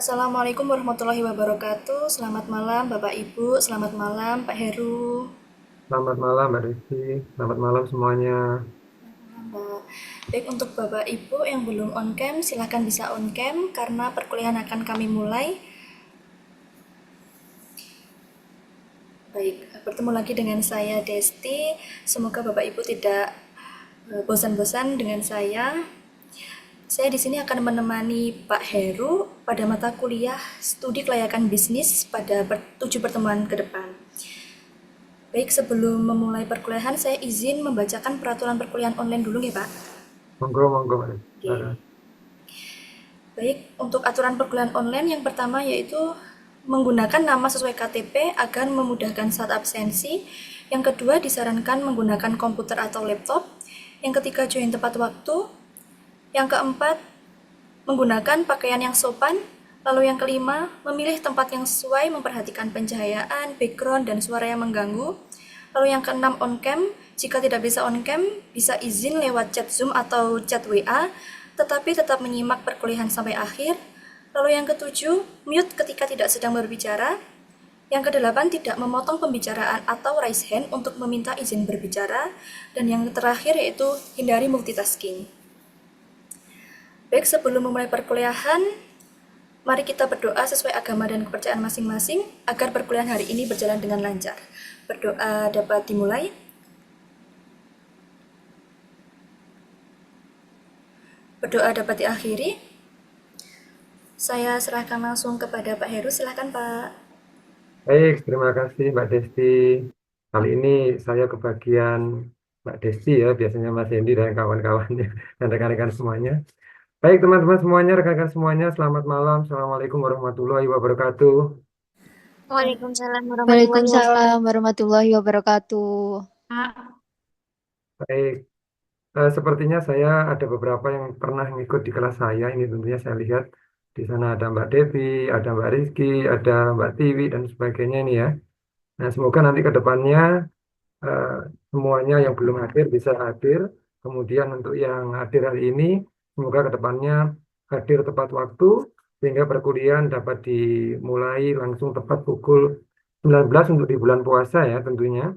Assalamualaikum warahmatullahi wabarakatuh. Selamat malam Bapak Ibu, selamat malam Pak Heru. Selamat malam Mbak Rizky, selamat malam semuanya. Mbak. Baik untuk Bapak Ibu yang belum on cam, silahkan bisa on cam karena perkuliahan akan kami mulai. Baik, bertemu lagi dengan saya Desti. Semoga Bapak Ibu tidak bosan-bosan dengan saya. Saya di sini akan menemani Pak Heru pada mata kuliah studi kelayakan bisnis pada 7 pertemuan ke depan. Baik, sebelum memulai perkuliahan, saya izin membacakan peraturan perkuliahan online dulu ya, Pak. Monggo, monggo Mbak Rizky. Oke. Baik, untuk aturan perkuliahan online yang pertama yaitu menggunakan nama sesuai KTP agar memudahkan saat absensi. Yang kedua, disarankan menggunakan komputer atau laptop. Yang ketiga, join tepat waktu. Yang keempat, menggunakan pakaian yang sopan. Lalu yang kelima, memilih tempat yang sesuai, memperhatikan pencahayaan, background, dan suara yang mengganggu. Lalu yang keenam, on cam. Jika tidak bisa on cam, bisa izin lewat chat Zoom atau chat WA, tetapi tetap menyimak perkuliahan sampai akhir. Lalu yang ketujuh, mute ketika tidak sedang berbicara. Yang kedelapan, tidak memotong pembicaraan atau raise hand untuk meminta izin berbicara. Dan yang terakhir yaitu hindari multitasking. Baik, sebelum memulai perkuliahan, mari kita berdoa sesuai agama dan kepercayaan masing-masing agar perkuliahan hari ini berjalan dengan lancar. Berdoa dapat dimulai. Berdoa dapat diakhiri. Saya serahkan langsung kepada Pak Heru. Silahkan Pak. Baik, terima kasih Mbak Desti. Kali ini saya kebagian Mbak Desti ya, biasanya Mas Hendy dan kawan-kawannya dan rekan-rekan semuanya. Baik teman-teman semuanya, rekan-rekan semuanya, selamat malam. Assalamualaikum warahmatullahi wabarakatuh. Waalaikumsalam warahmatullahi Waalaikumsalam wabarakatuh. warahmatullahi wabarakatuh. Kak. Baik, sepertinya saya ada beberapa yang pernah ngikut di kelas saya. Ini tentunya saya lihat di sana ada Mbak Devi, ada Mbak Rizky, ada Mbak Tiwi dan sebagainya ini ya. Nah, semoga nanti ke depannya eh, semuanya yang belum hadir bisa hadir. Kemudian untuk yang hadir hari ini, semoga ke depannya hadir tepat waktu sehingga perkuliahan dapat dimulai langsung tepat pukul 19 untuk di bulan puasa ya tentunya.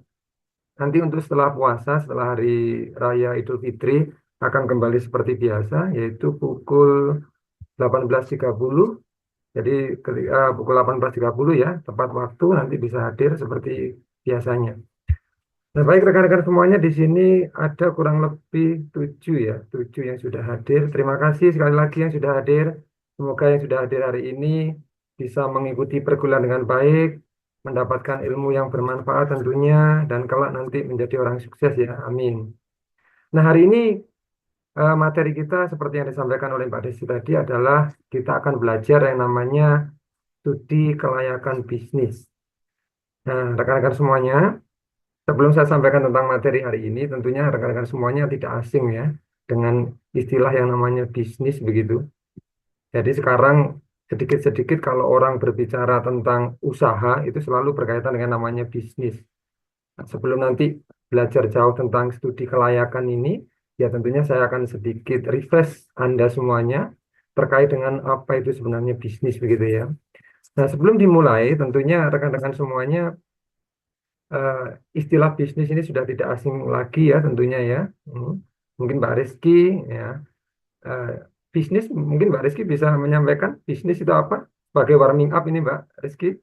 Nanti untuk setelah puasa, setelah hari raya Idul Fitri akan kembali seperti biasa yaitu pukul 18.30. Jadi pukul 18.30 ya, tepat waktu nanti bisa hadir seperti biasanya. Nah, baik rekan-rekan semuanya di sini ada kurang lebih 7 ya, 7 yang sudah hadir. Terima kasih sekali lagi yang sudah hadir. Semoga yang sudah hadir hari ini bisa mengikuti perkuliahan dengan baik, mendapatkan ilmu yang bermanfaat tentunya, dan kelak nanti menjadi orang sukses ya. Amin. Nah, hari ini materi kita seperti yang disampaikan oleh Mbak Desi tadi adalah kita akan belajar yang namanya studi kelayakan bisnis. Nah, rekan-rekan semuanya, sebelum saya sampaikan tentang materi hari ini, tentunya rekan-rekan semuanya tidak asing ya dengan istilah yang namanya bisnis begitu. Jadi sekarang sedikit-sedikit kalau orang berbicara tentang usaha itu selalu berkaitan dengan namanya bisnis. Nah, sebelum nanti belajar jauh tentang studi kelayakan ini, ya tentunya saya akan sedikit refresh Anda semuanya terkait dengan apa itu sebenarnya bisnis begitu ya. Nah, sebelum dimulai, tentunya rekan-rekan semuanya eh, istilah bisnis ini sudah tidak asing lagi ya tentunya ya. Hmm. Mungkin Mbak Rizky ya. Eh, bisnis mungkin Mbak Rizky bisa menyampaikan bisnis itu apa? Sebagai warming up ini Mbak Rizky.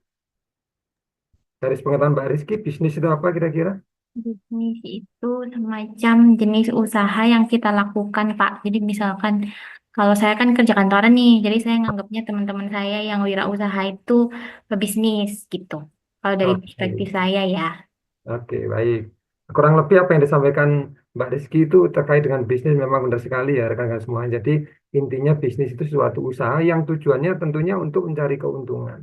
Dari pengetahuan Mbak Rizky, bisnis itu apa kira-kira? Bisnis itu semacam jenis usaha yang kita lakukan, Pak. Jadi misalkan kalau saya kan kerja kantoran nih, jadi saya nganggapnya teman-teman saya yang wirausaha itu pebisnis gitu. Kalau dari Oke, perspektif saya ya. oke, baik. Kurang lebih apa yang disampaikan Mbak Rizky itu terkait dengan bisnis memang benar sekali ya rekan-rekan semua. Jadi intinya bisnis itu suatu usaha yang tujuannya tentunya untuk mencari keuntungan.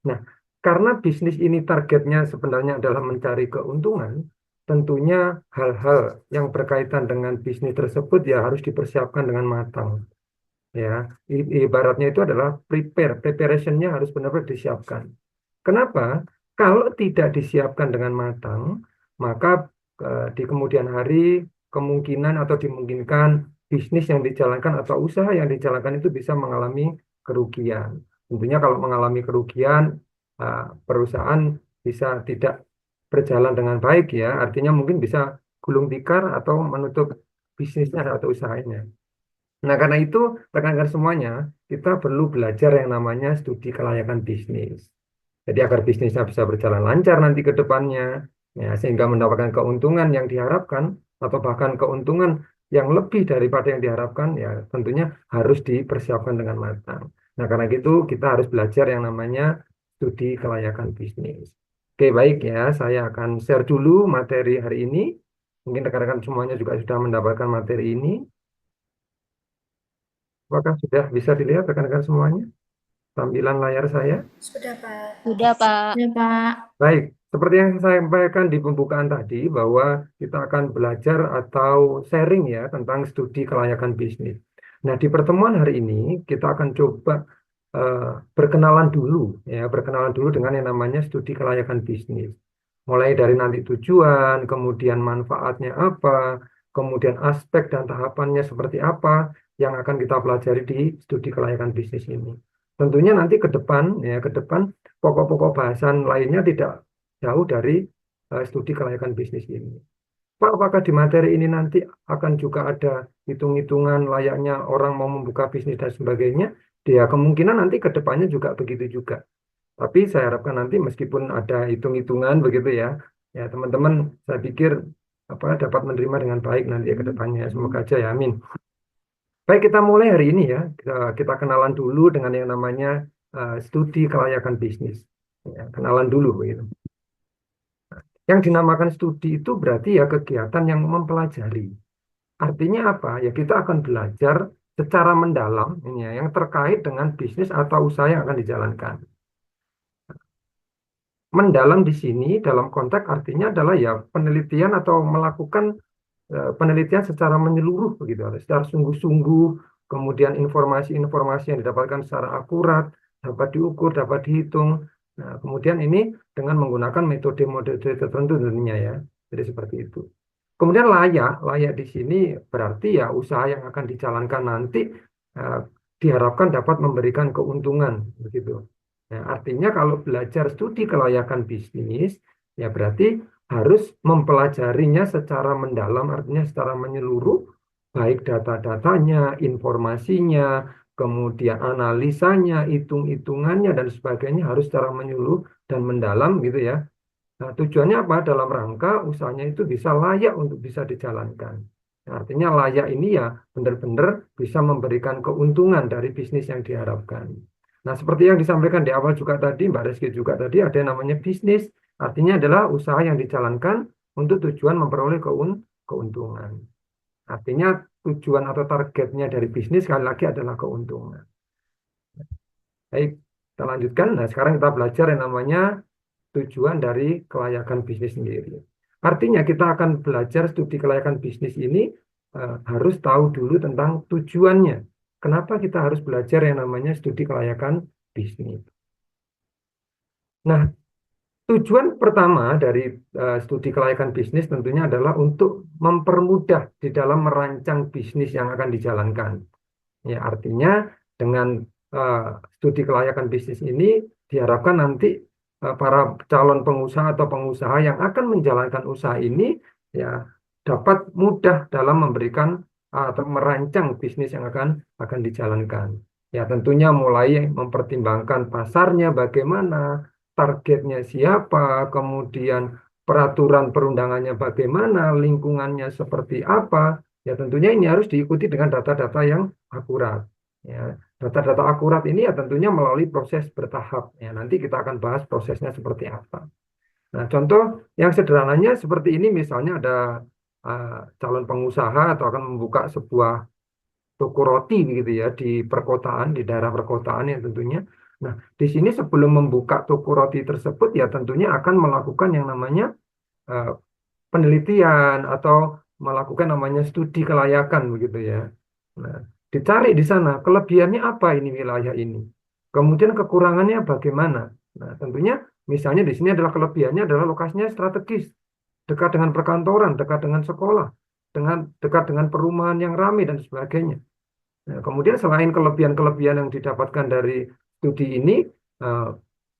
Nah, karena bisnis ini targetnya sebenarnya adalah mencari keuntungan, tentunya hal-hal yang berkaitan dengan bisnis tersebut ya harus dipersiapkan dengan matang. Ya, ibaratnya itu adalah preparationnya harus benar-benar disiapkan. Kenapa? Kalau tidak disiapkan dengan matang, maka di kemudian hari kemungkinan atau dimungkinkan bisnis yang dijalankan atau usaha yang dijalankan itu bisa mengalami kerugian. Tentunya kalau mengalami kerugian, perusahaan bisa tidak berjalan dengan baik ya, artinya mungkin bisa gulung tikar atau menutup bisnisnya atau usahanya. Nah, karena itu rekan-rekan semuanya, kita perlu belajar yang namanya studi kelayakan bisnis. Jadi agar bisnisnya bisa berjalan lancar nanti ke depannya, ya, sehingga mendapatkan keuntungan yang diharapkan atau bahkan keuntungan yang lebih daripada yang diharapkan, ya tentunya harus dipersiapkan dengan matang. Nah, karena itu kita harus belajar yang namanya studi kelayakan bisnis. Oke, baik ya, saya akan share dulu materi hari ini. Mungkin rekan-rekan semuanya juga sudah mendapatkan materi ini. Apakah sudah bisa dilihat rekan-rekan semuanya tampilan layar saya? Sudah, Pak. Sudah, Pak. Ya, Pak. Baik, seperti yang saya sampaikan di pembukaan tadi bahwa kita akan belajar atau sharing ya tentang studi kelayakan bisnis. Nah, di pertemuan hari ini kita akan coba eh, berkenalan dulu ya, berkenalan dulu dengan yang namanya studi kelayakan bisnis. Mulai dari nanti tujuan, kemudian manfaatnya apa, kemudian aspek dan tahapannya seperti apa yang akan kita pelajari di studi kelayakan bisnis ini. Tentunya nanti ke depan ya, ke depan pokok-pokok bahasan lainnya tidak jauh dari studi kelayakan bisnis ini. Pak, apakah di materi ini nanti akan juga ada hitung-hitungan layaknya orang mau membuka bisnis dan sebagainya? Ya, kemungkinan nanti ke depannya juga begitu juga. Tapi saya harapkan nanti meskipun ada hitung-hitungan begitu ya, ya teman-teman saya pikir dapat menerima dengan baik nanti ya ke depannya. Semoga aja ya, amin. Baik, kita mulai hari ini ya. Kita kenalan dulu dengan yang namanya studi kelayakan bisnis. Ya, kenalan dulu begitu. Yang dinamakan studi itu berarti ya kegiatan yang mempelajari. Artinya apa? Ya kita akan belajar secara mendalam ini ya, yang terkait dengan bisnis atau usaha yang akan dijalankan. Mendalam di sini dalam konteks artinya adalah ya penelitian atau melakukan penelitian secara menyeluruh begitu, secara sungguh-sungguh, kemudian informasi-informasi yang didapatkan secara akurat, dapat diukur, dapat dihitung. Nah, kemudian ini dengan menggunakan metode-metode tertentu tentunya ya. Jadi seperti itu. Kemudian layak di sini berarti ya usaha yang akan dijalankan nanti eh, diharapkan dapat memberikan keuntungan begitu. Nah, artinya kalau belajar studi kelayakan bisnis ya berarti harus mempelajarinya secara mendalam, artinya secara menyeluruh, baik data-datanya, informasinya, kemudian analisanya, hitung-hitungannya, dan sebagainya harus secara menyeluruh dan mendalam gitu ya. Nah, tujuannya apa? Dalam rangka usahanya itu bisa layak untuk bisa dijalankan. Nah, artinya layak ini ya benar-benar bisa memberikan keuntungan dari bisnis yang diharapkan. Nah, seperti yang disampaikan di awal juga tadi, Mbak Rizky juga tadi, ada yang namanya bisnis. Artinya adalah usaha yang dijalankan untuk tujuan memperoleh keuntungan. Artinya tujuan atau targetnya dari bisnis sekali lagi adalah keuntungan. Baik, kita lanjutkan. Nah, sekarang kita belajar yang namanya tujuan dari kelayakan bisnis sendiri. Artinya kita akan belajar studi kelayakan bisnis ini harus tahu dulu tentang tujuannya. Kenapa kita harus belajar yang namanya studi kelayakan bisnis? Nah, tujuan pertama dari studi kelayakan bisnis tentunya adalah untuk mempermudah di dalam merancang bisnis yang akan dijalankan. Ya, artinya dengan studi kelayakan bisnis ini diharapkan nanti para calon pengusaha atau pengusaha yang akan menjalankan usaha ini ya dapat mudah dalam memberikan atau merancang bisnis yang akan dijalankan. Ya, tentunya mulai mempertimbangkan pasarnya bagaimana, targetnya siapa, kemudian peraturan perundangannya bagaimana, lingkungannya seperti apa. Ya, tentunya ini harus diikuti dengan data-data yang akurat. Ya, data-data akurat ini ya tentunya melalui proses bertahap. Ya, nanti kita akan bahas prosesnya seperti apa. Nah, contoh yang sederhananya seperti ini, misalnya ada calon pengusaha atau akan membuka sebuah toko roti begitu ya di perkotaan, di daerah perkotaan ya tentunya. Nah, di sini sebelum membuka toko roti tersebut ya tentunya akan melakukan yang namanya uh, penelitian atau melakukan namanya studi kelayakan begitu ya. Nah, dicari di sana kelebihannya apa ini wilayah ini. Kemudian kekurangannya bagaimana. Nah, tentunya misalnya di sini adalah kelebihannya adalah lokasinya strategis, dekat dengan perkantoran, dekat dengan sekolah, dekat dengan perumahan yang ramai dan sebagainya. Nah, kemudian selain kelebihan-kelebihan yang didapatkan dari studi ini eh,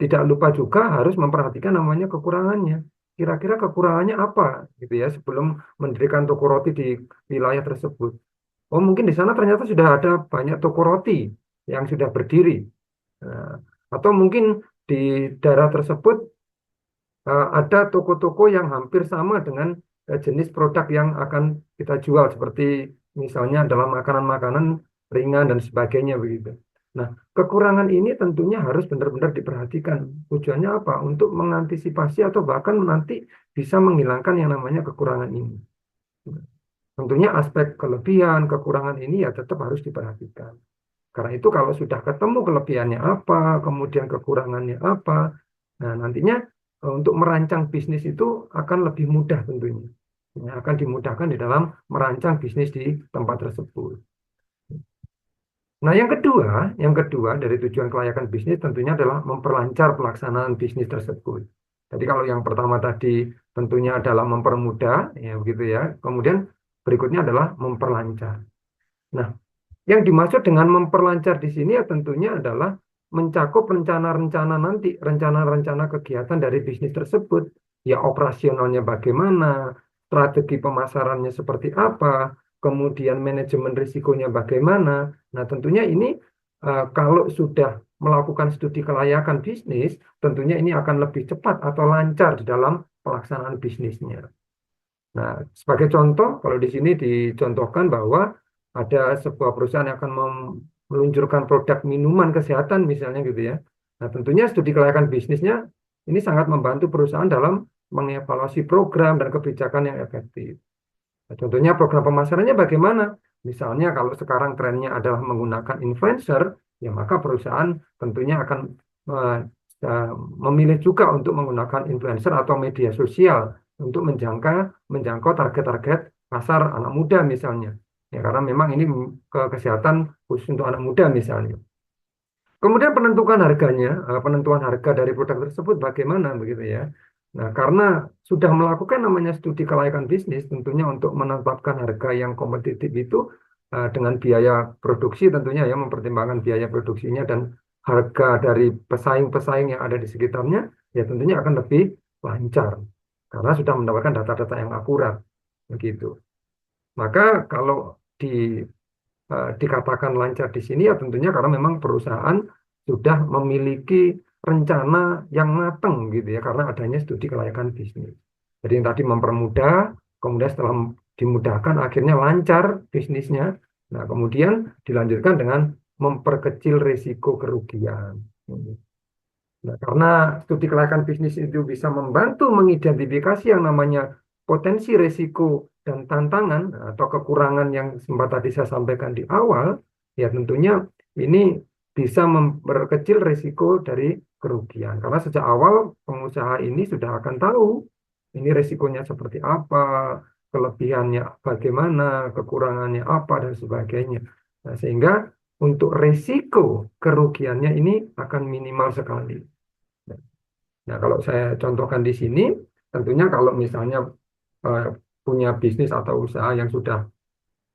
tidak lupa juga harus memperhatikan namanya kekurangannya. Kira-kira kekurangannya apa gitu ya sebelum mendirikan toko roti di wilayah tersebut. Oh, mungkin di sana ternyata sudah ada banyak toko roti yang sudah berdiri. Nah, atau mungkin di daerah tersebut ada toko-toko yang hampir sama dengan jenis produk yang akan kita jual, seperti misalnya dalam makanan-makanan ringan dan sebagainya begitu. Nah, kekurangan ini tentunya harus benar-benar diperhatikan. Tujuannya apa? Untuk mengantisipasi atau bahkan nanti bisa menghilangkan yang namanya kekurangan ini. Tentunya aspek kelebihan, kekurangan ini ya tetap harus diperhatikan. Karena itu kalau sudah ketemu kelebihannya apa, kemudian kekurangannya apa, nah nantinya untuk merancang bisnis itu akan lebih mudah tentunya. Ya, akan dimudahkan di dalam merancang bisnis di tempat tersebut. Nah, yang kedua dari tujuan kelayakan bisnis tentunya adalah memperlancar pelaksanaan bisnis tersebut. Jadi kalau yang pertama tadi tentunya adalah mempermudah, ya begitu ya. Kemudian berikutnya adalah memperlancar. Nah, yang dimaksud dengan memperlancar di sini ya tentunya adalah mencakup rencana-rencana nanti, rencana-rencana kegiatan dari bisnis tersebut. Ya operasionalnya bagaimana, strategi pemasarannya seperti apa, kemudian manajemen risikonya bagaimana. Nah tentunya ini kalau sudah melakukan studi kelayakan bisnis, tentunya ini akan lebih cepat atau lancar di dalam pelaksanaan bisnisnya. Nah, sebagai contoh, kalau di sini dicontohkan bahwa ada sebuah perusahaan yang akan meluncurkan produk minuman kesehatan misalnya gitu ya. Nah, tentunya studi kelayakan bisnisnya ini sangat membantu perusahaan dalam mengevaluasi program dan kebijakan yang efektif. Nah, contohnya program pemasarannya bagaimana? Misalnya kalau sekarang trennya adalah menggunakan influencer, ya maka perusahaan tentunya akan eh, memilih juga untuk menggunakan influencer atau media sosial untuk menjangkau target-target pasar anak muda misalnya. Ya, karena memang ini kesehatan khusus untuk anak muda misalnya. Kemudian penentuan harga dari produk tersebut bagaimana begitu ya. Nah, karena sudah melakukan namanya studi kelayakan bisnis, tentunya untuk menetapkan harga yang kompetitif itu dengan biaya produksi tentunya ya mempertimbangkan biaya produksinya dan harga dari pesaing-pesaing yang ada di sekitarnya, ya tentunya akan lebih lancar karena sudah mendapatkan data-data yang akurat begitu. Maka kalau dikatakan lancar di sini ya tentunya karena memang perusahaan sudah memiliki rencana yang matang gitu ya karena adanya studi kelayakan bisnis. Jadi yang tadi mempermudah, kemudian setelah dimudahkan akhirnya lancar bisnisnya. Nah, kemudian dilanjutkan dengan memperkecil risiko kerugian. Nah, karena studi kelayakan bisnis itu bisa membantu mengidentifikasi yang namanya potensi risiko dan tantangan atau kekurangan yang sempat tadi saya sampaikan di awal, ya tentunya ini bisa memperkecil risiko dari kerugian. Karena sejak awal pengusaha ini sudah akan tahu ini risikonya seperti apa, kelebihannya bagaimana, kekurangannya apa, dan sebagainya. Nah, sehingga untuk risiko kerugiannya ini akan minimal sekali. Nah, kalau saya contohkan di sini, tentunya kalau misalnya eh, punya bisnis atau usaha yang sudah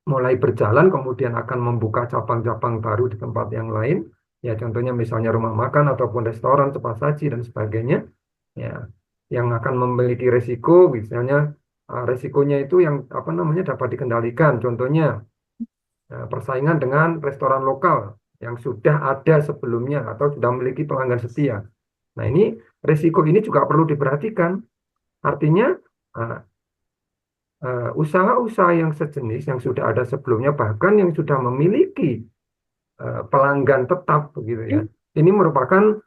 mulai berjalan, kemudian akan membuka cabang-cabang baru di tempat yang lain, ya contohnya misalnya rumah makan ataupun restoran, cepat saji dan sebagainya, ya yang akan memiliki resiko, misalnya resikonya itu yang apa namanya dapat dikendalikan, contohnya persaingan dengan restoran lokal yang sudah ada sebelumnya atau sudah memiliki pelanggan setia. Nah, ini risiko ini juga perlu diperhatikan. Artinya, usaha-usaha yang sejenis yang sudah ada sebelumnya, bahkan yang sudah memiliki pelanggan tetap, begitu ya. Ini merupakan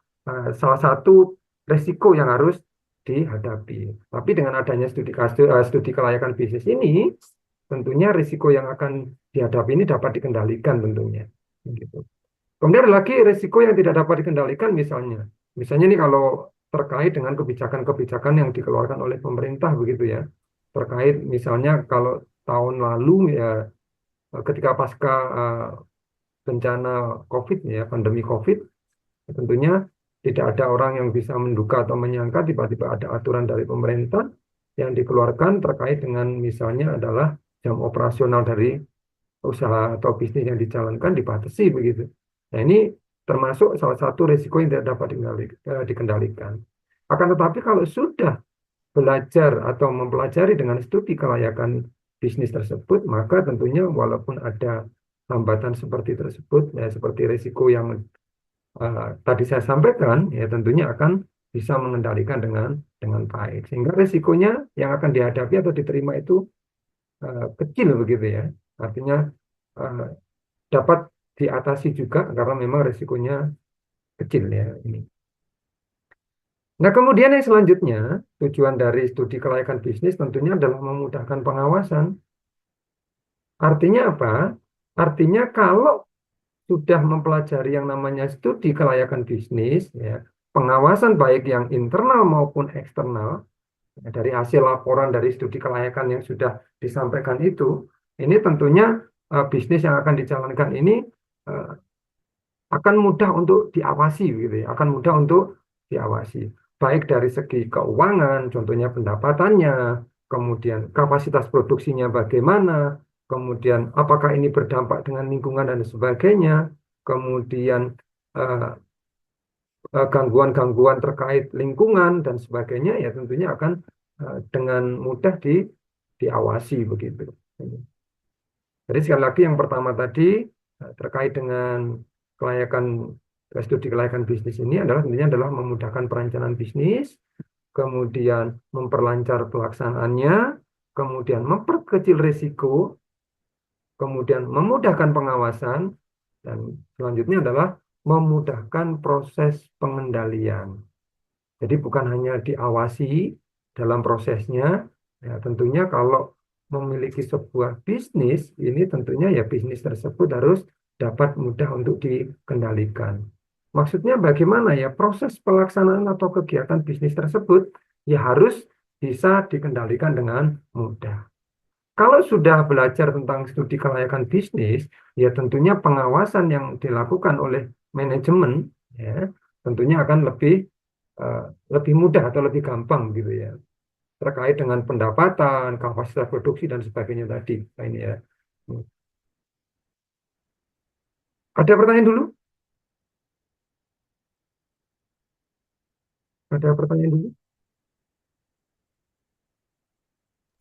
salah satu risiko yang harus dihadapi. Tapi dengan adanya studi kelayakan bisnis ini, tentunya risiko yang akan dihadapi ini dapat dikendalikan tentunya. Gitu. Kemudian ada lagi risiko yang tidak dapat dikendalikan misalnya. Misalnya ini kalau terkait dengan kebijakan-kebijakan yang dikeluarkan oleh pemerintah begitu ya. Terkait misalnya kalau tahun lalu ya ketika pasca bencana COVID ya, pandemi COVID, tentunya tidak ada orang yang bisa menduga atau menyangka tiba-tiba ada aturan dari pemerintah yang dikeluarkan terkait dengan misalnya adalah jam operasional dari usaha atau bisnis yang dijalankan dibatasi begitu. Nah, ini termasuk salah satu risiko yang tidak dapat dikendalikan. Akan tetapi kalau sudah belajar atau mempelajari dengan studi kelayakan bisnis tersebut, maka tentunya walaupun ada hambatan seperti tersebut, ya seperti risiko yang tadi saya sampaikan, ya tentunya akan bisa mengendalikan dengan baik. Sehingga risikonya yang akan dihadapi atau diterima itu kecil begitu ya. Artinya dapat diatasi juga karena memang risikonya kecil ya ini. Nah, kemudian yang selanjutnya, tujuan dari studi kelayakan bisnis tentunya adalah memudahkan pengawasan. Artinya apa? Artinya kalau sudah mempelajari yang namanya studi kelayakan bisnis, ya, pengawasan baik yang internal maupun eksternal, ya, dari hasil laporan dari studi kelayakan yang sudah disampaikan itu, ini tentunya bisnis yang akan dijalankan ini akan mudah untuk diawasi, gitu ya, akan mudah untuk diawasi. Baik dari segi keuangan, contohnya pendapatannya, kemudian kapasitas produksinya bagaimana, kemudian apakah ini berdampak dengan lingkungan dan sebagainya, kemudian gangguan-gangguan terkait lingkungan dan sebagainya, ya tentunya akan dengan mudah diawasi begitu. Jadi sekali lagi yang pertama tadi terkait dengan studi kelayakan bisnis ini tentunya adalah memudahkan perencanaan bisnis, kemudian memperlancar pelaksanaannya, kemudian memperkecil risiko, kemudian memudahkan pengawasan, dan selanjutnya adalah memudahkan proses pengendalian. Jadi bukan hanya diawasi dalam prosesnya, ya tentunya kalau memiliki sebuah bisnis, ini tentunya ya bisnis tersebut harus dapat mudah untuk dikendalikan. Maksudnya bagaimana ya proses pelaksanaan atau kegiatan bisnis tersebut ya harus bisa dikendalikan dengan mudah. Kalau sudah belajar tentang studi kelayakan bisnis, ya tentunya pengawasan yang dilakukan oleh manajemen ya tentunya akan lebih mudah atau lebih gampang gitu ya, terkait dengan pendapatan, kapasitas produksi dan sebagainya tadi. Nah, ini ya. Ada pertanyaan dulu? Ada pertanyaan dulu?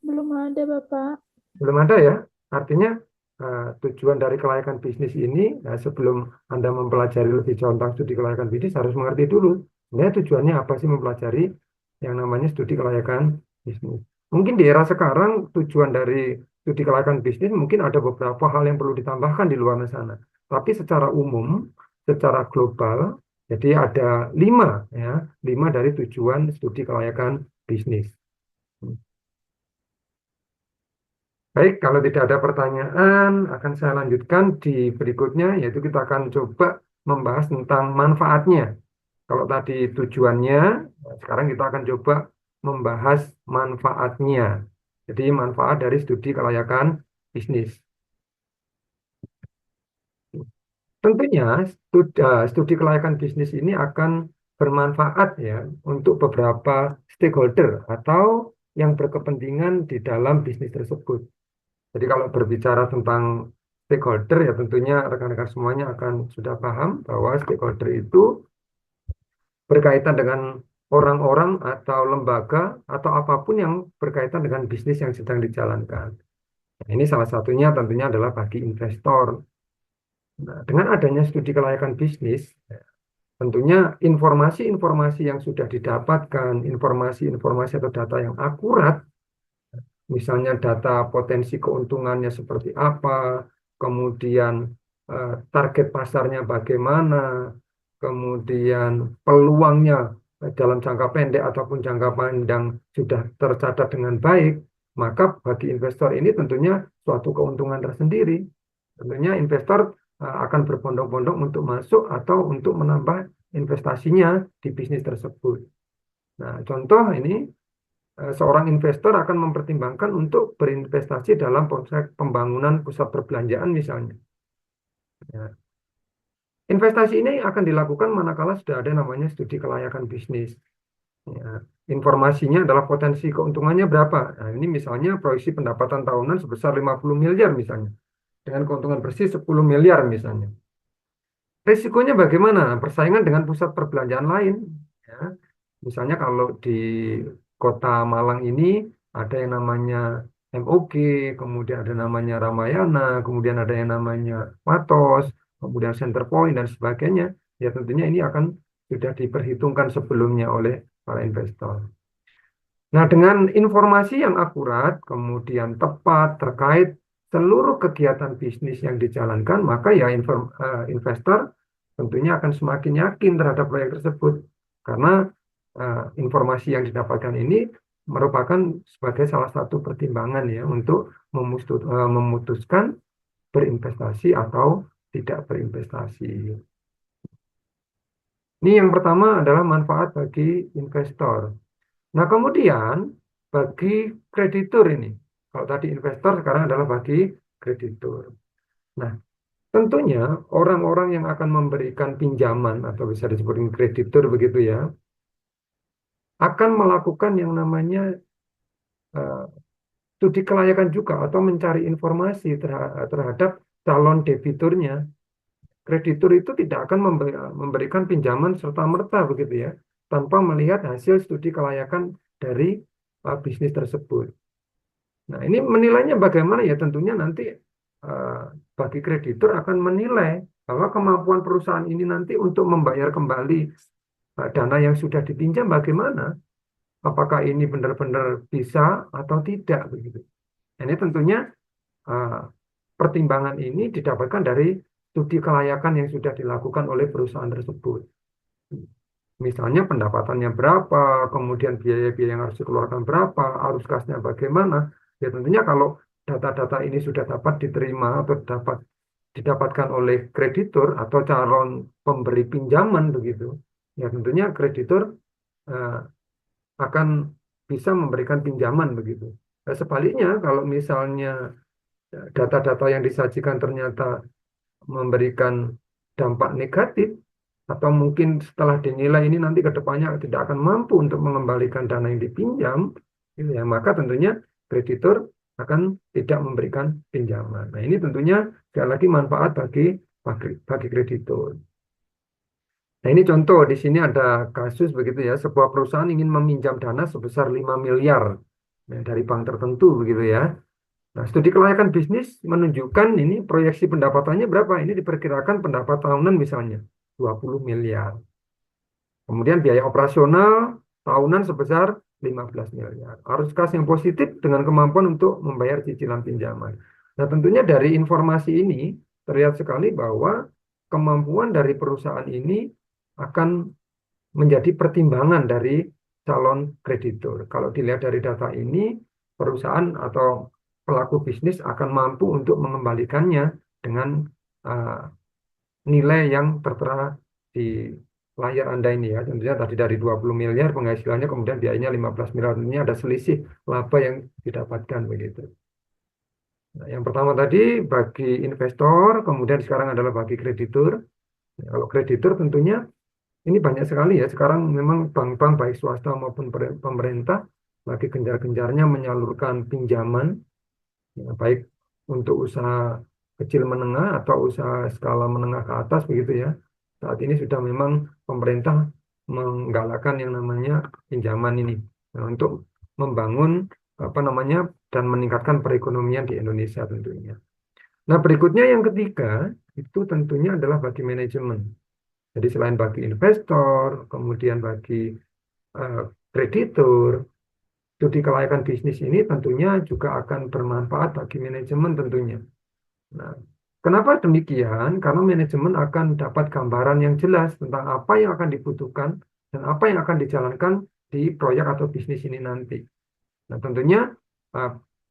Belum ada, Bapak. Belum ada ya. Artinya tujuan dari kelayakan bisnis ini, sebelum Anda mempelajari lebih jauh tentang studi kelayakan bisnis, harus mengerti dulu. Sebenarnya tujuannya apa sih mempelajari yang namanya studi kelayakan bisnis. Mungkin di era sekarang tujuan dari studi kelayakan bisnis mungkin ada beberapa hal yang perlu ditambahkan di luar sana. Tapi secara umum, secara global, jadi ada 5 ya, 5 dari tujuan studi kelayakan bisnis. Baik, kalau tidak ada pertanyaan, akan saya lanjutkan di berikutnya, yaitu kita akan coba membahas tentang manfaatnya. Kalau tadi tujuannya, sekarang kita akan coba membahas manfaatnya. Jadi manfaat dari studi kelayakan bisnis. Tentunya studi kelayakan bisnis ini akan bermanfaat ya untuk beberapa stakeholder atau yang berkepentingan di dalam bisnis tersebut. Jadi kalau berbicara tentang stakeholder ya tentunya rekan-rekan semuanya akan sudah paham bahwa stakeholder itu berkaitan dengan orang-orang atau lembaga atau apapun yang berkaitan dengan bisnis yang sedang dijalankan. Nah, ini salah satunya tentunya adalah bagi investor. Nah, dengan adanya studi kelayakan bisnis, tentunya informasi-informasi yang sudah didapatkan, informasi-informasi atau data yang akurat, misalnya data potensi keuntungannya seperti apa, kemudian target pasarnya bagaimana, kemudian peluangnya dalam jangka pendek ataupun jangka panjang sudah tercatat dengan baik, maka bagi investor ini tentunya suatu keuntungan tersendiri. Tentunya investor akan berbondong-bondong untuk masuk atau untuk menambah investasinya di bisnis tersebut. Nah, contoh ini, seorang investor akan mempertimbangkan untuk berinvestasi dalam proses pembangunan pusat perbelanjaan misalnya. Ya. Investasi ini akan dilakukan manakala sudah ada namanya studi kelayakan bisnis. Ya. Informasinya adalah potensi keuntungannya berapa. Nah, ini misalnya proyeksi pendapatan tahunan sebesar 50 miliar misalnya. Dengan keuntungan bersih 10 miliar misalnya. Risikonya bagaimana? Persaingan dengan pusat perbelanjaan lain. Ya. Misalnya kalau di kota Malang ini ada yang namanya MOG, kemudian ada namanya Ramayana, kemudian ada yang namanya Matos, kemudian Center Point dan sebagainya. Ya tentunya ini akan sudah diperhitungkan sebelumnya oleh para investor. Nah, dengan informasi yang akurat, kemudian tepat terkait seluruh kegiatan bisnis yang dijalankan, maka ya investor tentunya akan semakin yakin terhadap proyek tersebut. Karena informasi yang didapatkan ini merupakan sebagai salah satu pertimbangan ya untuk memutuskan berinvestasi atau tidak berinvestasi. Ini yang pertama adalah manfaat bagi investor. Nah, kemudian bagi kreditur ini, kalau tadi investor sekarang adalah bagi kreditur. Nah, tentunya orang-orang yang akan memberikan pinjaman atau bisa disebut kreditur begitu ya, akan melakukan yang namanya studi kelayakan juga atau mencari informasi terhadap calon debiturnya. Kreditur itu tidak akan memberikan pinjaman serta-merta begitu ya, tanpa melihat hasil studi kelayakan dari bisnis tersebut. Nah, ini menilainya bagaimana ya? Tentunya nanti bagi kreditur akan menilai bahwa kemampuan perusahaan ini nanti untuk membayar kembali dana yang sudah dipinjam bagaimana? Apakah ini benar-benar bisa atau tidak begitu? Ini tentunya pertimbangan ini didapatkan dari studi kelayakan yang sudah dilakukan oleh perusahaan tersebut. Misalnya pendapatannya berapa, kemudian biaya-biaya yang harus dikeluarkan berapa, arus kasnya bagaimana. Ya tentunya kalau data-data ini sudah dapat diterima atau didapatkan oleh kreditur atau calon pemberi pinjaman begitu, ya tentunya kreditur akan bisa memberikan pinjaman begitu. Nah, sebaliknya kalau misalnya data-data yang disajikan ternyata memberikan dampak negatif, atau mungkin setelah dinilai ini nanti ke depannya tidak akan mampu untuk mengembalikan dana yang dipinjam, ya, maka tentunya kreditur akan tidak memberikan pinjaman. Nah, ini tentunya sekali lagi manfaat bagi kreditur. Nah, ini contoh di sini ada kasus begitu ya, sebuah perusahaan ingin meminjam dana sebesar 5 miliar dari bank tertentu begitu ya. Nah, studi kelayakan bisnis menunjukkan ini proyeksi pendapatannya berapa? Ini diperkirakan pendapat tahunan misalnya 20 miliar. Kemudian biaya operasional tahunan sebesar 15 miliar. Arus kas yang positif dengan kemampuan untuk membayar cicilan pinjaman. Nah, tentunya dari informasi ini terlihat sekali bahwa kemampuan dari perusahaan ini akan menjadi pertimbangan dari calon kreditur. Kalau dilihat dari data ini, perusahaan atau pelaku bisnis akan mampu untuk mengembalikannya dengan nilai yang tertera di layar Anda ini ya. Tentunya tadi dari 20 miliar penghasilannya, kemudian biayanya 15 miliar. Tentunya ada selisih laba yang didapatkan begitu. Nah, yang pertama tadi bagi investor, kemudian sekarang adalah bagi kreditur. Nah, kalau kreditur tentunya ini banyak sekali ya. Sekarang memang bank-bank baik swasta maupun pemerintah lagi gencar-gencarnya menyalurkan pinjaman, ya, baik untuk usaha kecil menengah atau usaha skala menengah ke atas begitu ya. Saat ini sudah memang pemerintah menggalakkan yang namanya pinjaman ini, nah, untuk membangun dan meningkatkan perekonomian di Indonesia tentunya. Nah, berikutnya yang ketiga itu tentunya adalah bagi manajemen. Jadi selain bagi investor, kemudian bagi kreditur, studi kelayakan bisnis ini tentunya juga akan bermanfaat bagi manajemen tentunya. Nah, kenapa demikian? Karena manajemen akan dapat gambaran yang jelas tentang apa yang akan dibutuhkan dan apa yang akan dijalankan di proyek atau bisnis ini nanti. Nah, tentunya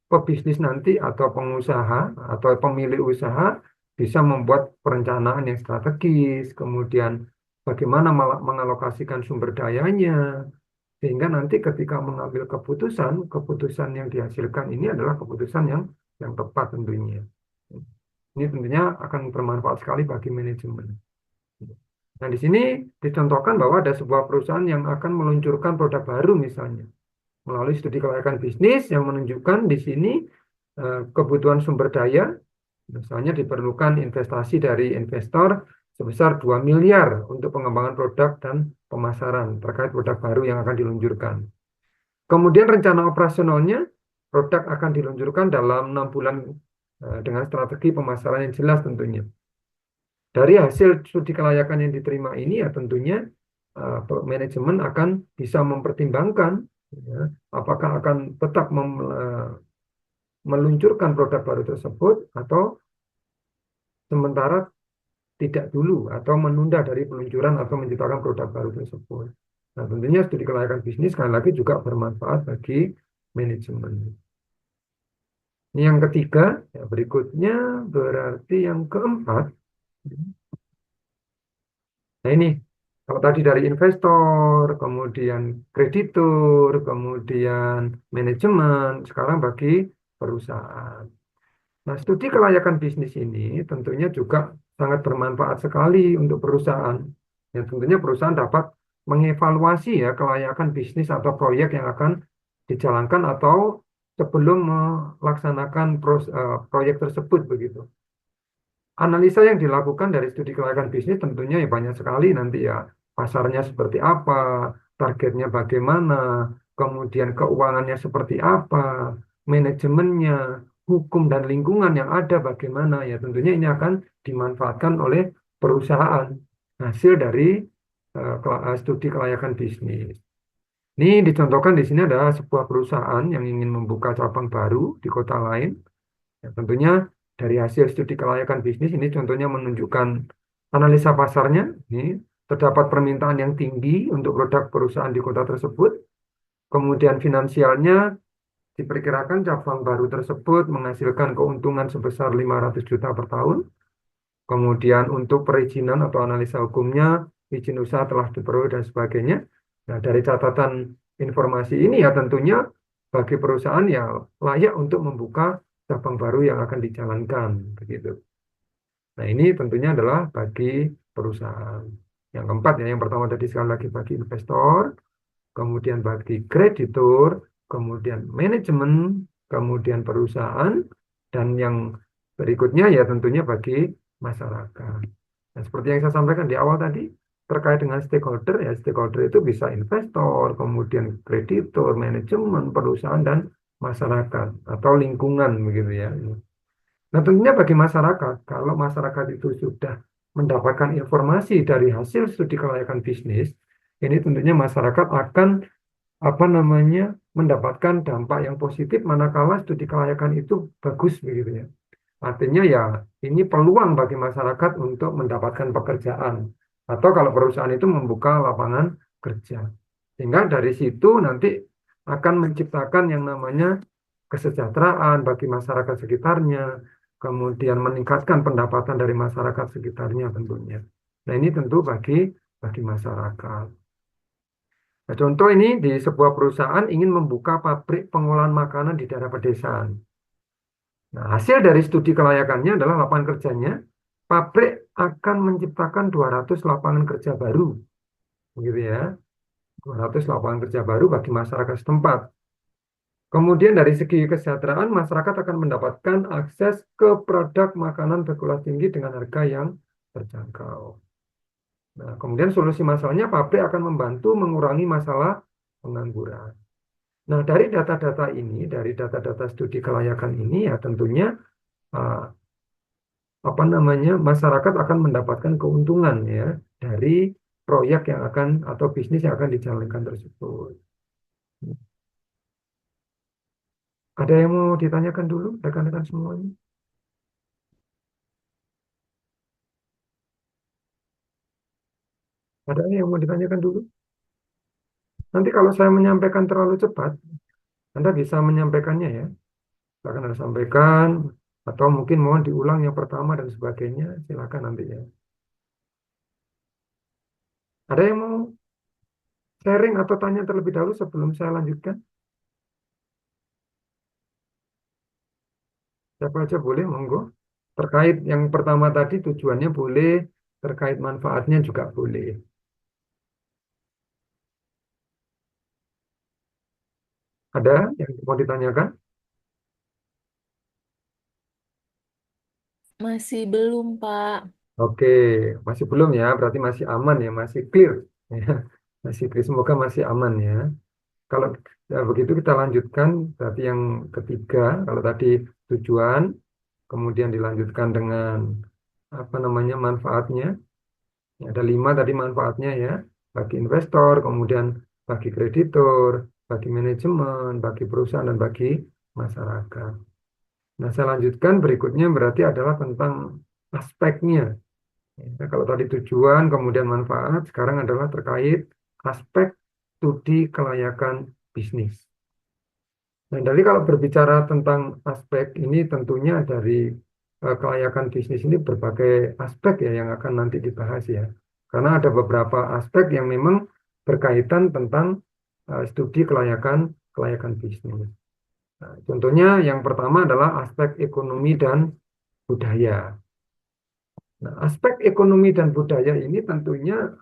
pebisnis nanti atau pengusaha atau pemilik usaha bisa membuat perencanaan yang strategis, kemudian bagaimana mengalokasikan sumber dayanya, sehingga nanti ketika mengambil keputusan yang dihasilkan ini adalah keputusan yang tepat tentunya. Ini tentunya akan bermanfaat sekali bagi manajemen. Nah, di sini dicontohkan bahwa ada sebuah perusahaan yang akan meluncurkan produk baru misalnya. Melalui studi kelayakan bisnis yang menunjukkan di sini kebutuhan sumber daya, misalnya diperlukan investasi dari investor sebesar 2 miliar untuk pengembangan produk dan pemasaran terkait produk baru yang akan diluncurkan. Kemudian rencana operasionalnya, produk akan diluncurkan dalam 6 bulan dengan strategi pemasaran yang jelas tentunya. Dari hasil studi kelayakan yang diterima ini ya tentunya manajemen akan bisa mempertimbangkan ya, apakah akan tetap meluncurkan produk baru tersebut atau sementara tidak dulu atau menunda dari peluncuran atau menciptakan produk baru tersebut. Nah, tentunya studi kelayakan bisnis sekali lagi juga bermanfaat bagi manajemen. Ini yang ketiga, ya, berikutnya berarti yang keempat. Nah ini, kalau tadi dari investor, kemudian kreditur, kemudian manajemen, sekarang bagi perusahaan. Nah, studi kelayakan bisnis ini tentunya juga sangat bermanfaat sekali untuk perusahaan. Ya, tentunya perusahaan dapat mengevaluasi ya kelayakan bisnis atau proyek yang akan dijalankan atau sebelum melaksanakan proyek tersebut begitu. Analisa yang dilakukan dari studi kelayakan bisnis tentunya ya banyak sekali nanti ya pasarnya seperti apa, targetnya bagaimana, kemudian keuangannya seperti apa, manajemennya, hukum dan lingkungan yang ada bagaimana ya tentunya ini akan dimanfaatkan oleh perusahaan hasil dari studi kelayakan bisnis. Ini dicontohkan di sini adalah sebuah perusahaan yang ingin membuka cabang baru di kota lain. Ya, tentunya dari hasil studi kelayakan bisnis ini contohnya menunjukkan analisa pasarnya. Ini terdapat permintaan yang tinggi untuk produk perusahaan di kota tersebut. Kemudian finansialnya diperkirakan cabang baru tersebut menghasilkan keuntungan sebesar 500 juta per tahun. Kemudian untuk perizinan atau analisa hukumnya, izin usaha telah diperoleh dan sebagainya. Nah, dari catatan informasi ini ya tentunya bagi perusahaan ya layak untuk membuka cabang baru yang akan dijalankan begitu. Nah, ini tentunya adalah bagi perusahaan. Yang keempat ya, yang pertama tadi sekali lagi bagi investor, kemudian bagi kreditur, kemudian manajemen, kemudian perusahaan, dan yang berikutnya ya tentunya bagi masyarakat. Nah, seperti yang saya sampaikan di awal tadi, terkait dengan stakeholder, ya stakeholder itu bisa investor, kemudian kreditur, manajemen, perusahaan, dan masyarakat, atau lingkungan, begitu ya. Nah, tentunya bagi masyarakat, kalau masyarakat itu sudah mendapatkan informasi dari hasil studi kelayakan bisnis, ini tentunya masyarakat akan apa namanya mendapatkan dampak yang positif manakala studi kelayakan itu bagus begitu ya. Artinya ya ini peluang bagi masyarakat untuk mendapatkan pekerjaan atau kalau perusahaan itu membuka lapangan kerja. Sehingga dari situ nanti akan menciptakan yang namanya kesejahteraan bagi masyarakat sekitarnya, kemudian meningkatkan pendapatan dari masyarakat sekitarnya tentunya. Nah, ini tentu bagi masyarakat. Nah, contoh ini di sebuah perusahaan ingin membuka pabrik pengolahan makanan di daerah pedesaan. Nah, hasil dari studi kelayakannya adalah lapangan kerjanya, pabrik akan menciptakan 200 lapangan kerja baru. Begitu ya. 200 lapangan kerja baru bagi masyarakat setempat. Kemudian dari segi kesejahteraan, masyarakat akan mendapatkan akses ke produk makanan berkualitas tinggi dengan harga yang terjangkau. Nah, kemudian solusi masalahnya, pabrik akan membantu mengurangi masalah pengangguran. Nah, dari data-data ini, dari data-data studi kelayakan ini, ya tentunya apa namanya masyarakat akan mendapatkan keuntungan ya dari proyek yang akan atau bisnis yang akan dijalankan tersebut. Ada yang mau ditanyakan dulu, rekan-rekan semuanya? Ada yang mau ditanyakan dulu? Nanti kalau saya menyampaikan terlalu cepat, Anda bisa menyampaikannya ya. Silakan Anda sampaikan, atau mungkin mohon diulang yang pertama dan sebagainya, silakan nanti ya. Ada yang mau sharing atau tanya terlebih dahulu sebelum saya lanjutkan? Siapa aja boleh, monggo. Terkait yang pertama tadi tujuannya boleh, terkait manfaatnya juga boleh. Ada yang mau ditanyakan? Masih belum, Pak. Oke, masih belum ya, berarti masih aman ya, masih clear. Ya, masih clear. Semoga masih aman ya. Kalau begitu kita lanjutkan, berarti yang ketiga, kalau tadi tujuan, kemudian dilanjutkan dengan apa namanya manfaatnya. Ya, ada 5 tadi manfaatnya ya, bagi investor, kemudian bagi kreditur, bagi manajemen, bagi perusahaan, dan bagi masyarakat. Nah, saya lanjutkan berikutnya berarti adalah tentang aspeknya. Ya, kalau tadi tujuan, kemudian manfaat, sekarang adalah terkait aspek studi kelayakan bisnis. Nah, jadi kalau berbicara tentang aspek ini tentunya dari kelayakan bisnis ini berbagai aspek ya yang akan nanti dibahas ya. Karena ada beberapa aspek yang memang berkaitan tentang studi kelayakan bisnis. Nah, contohnya yang pertama adalah aspek ekonomi dan budaya. Nah, aspek ekonomi dan budaya ini tentunya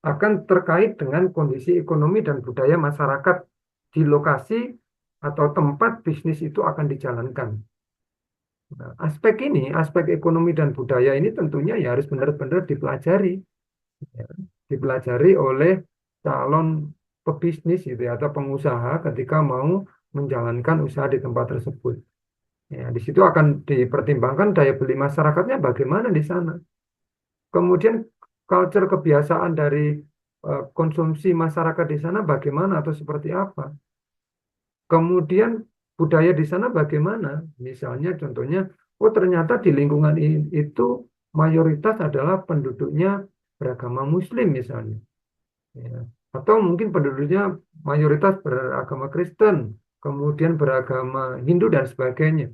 akan terkait dengan kondisi ekonomi dan budaya masyarakat di lokasi atau tempat bisnis itu akan dijalankan. Nah, aspek ekonomi dan budaya ini tentunya ya harus benar-benar dipelajari, ya. Dipelajari oleh calon pebisnis gitu ya, atau pengusaha ketika mau menjalankan usaha di tempat tersebut. Ya, di situ akan dipertimbangkan daya beli masyarakatnya bagaimana di sana. Kemudian culture kebiasaan dari konsumsi masyarakat di sana bagaimana atau seperti apa. Kemudian budaya di sana bagaimana? Misalnya contohnya, oh ternyata di lingkungan itu mayoritas adalah penduduknya beragama Muslim misalnya. Ya. Atau mungkin penduduknya mayoritas beragama Kristen, kemudian beragama Hindu dan sebagainya.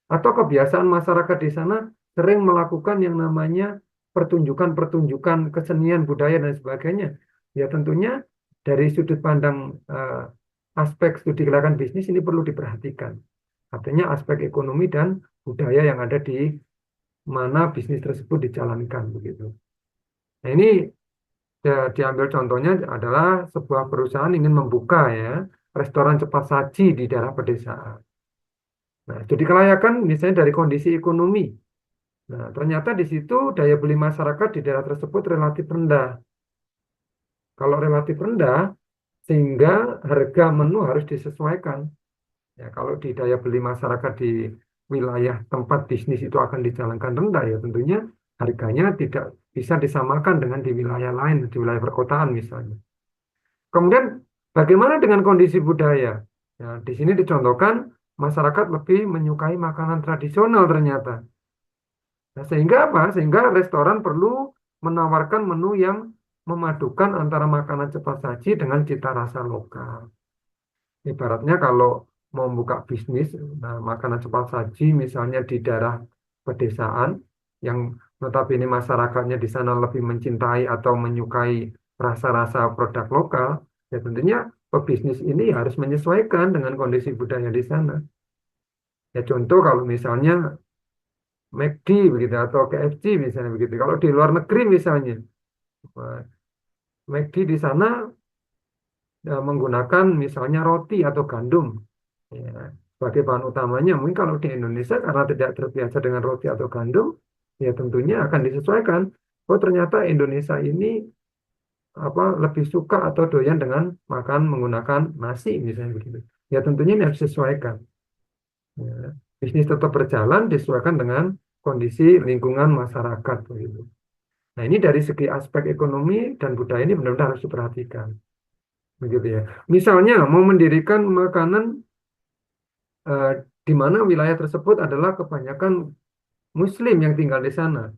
Atau kebiasaan masyarakat di sana sering melakukan yang namanya pertunjukan-pertunjukan kesenian budaya dan sebagainya. Ya tentunya dari sudut pandang aspek studi kelayakan bisnis ini perlu diperhatikan. Artinya aspek ekonomi dan budaya yang ada di mana bisnis tersebut dijalankan begitu. Nah ini diambil contohnya adalah sebuah perusahaan ingin membuka ya restoran cepat saji di daerah pedesaan. Nah, studi kelayakan misalnya dari kondisi ekonomi. Nah, ternyata di situ daya beli masyarakat di daerah tersebut relatif rendah. Kalau relatif rendah, sehingga harga menu harus disesuaikan. Ya, kalau di daya beli masyarakat di wilayah tempat bisnis itu akan dijalankan rendah, ya tentunya harganya tidak bisa disamakan dengan di wilayah lain, di wilayah perkotaan misalnya. Kemudian, bagaimana dengan kondisi budaya? Ya, di sini dicontohkan masyarakat lebih menyukai makanan tradisional ternyata. Nah, sehingga apa? Sehingga restoran perlu menawarkan menu yang memadukan antara makanan cepat saji dengan cita rasa lokal. Ibaratnya kalau mau buka bisnis, nah, makanan cepat saji misalnya di daerah pedesaan yang notabene masyarakatnya di sana lebih mencintai atau menyukai rasa-rasa produk lokal, ya tentunya pebisnis ini harus menyesuaikan dengan kondisi budaya di sana. Ya contoh kalau misalnya McD begitu atau KFC misalnya begitu. Kalau di luar negeri misalnya, McD di sana menggunakan misalnya roti atau gandum ya, sebagai bahan utamanya. Mungkin kalau di Indonesia karena tidak terbiasa dengan roti atau gandum, ya tentunya akan disesuaikan. Oh ternyata Indonesia ini apa lebih suka atau doyan dengan makan menggunakan nasi misalnya begitu. Ya tentunya ini harus disesuaikan. Ya, bisnis tetap berjalan disesuaikan dengan kondisi lingkungan masyarakat begitu. Nah, ini dari segi aspek ekonomi dan budaya ini benar-benar harus diperhatikan. Begitu ya. Misalnya mau mendirikan makanan eh, di mana wilayah tersebut adalah kebanyakan Muslim yang tinggal di sana.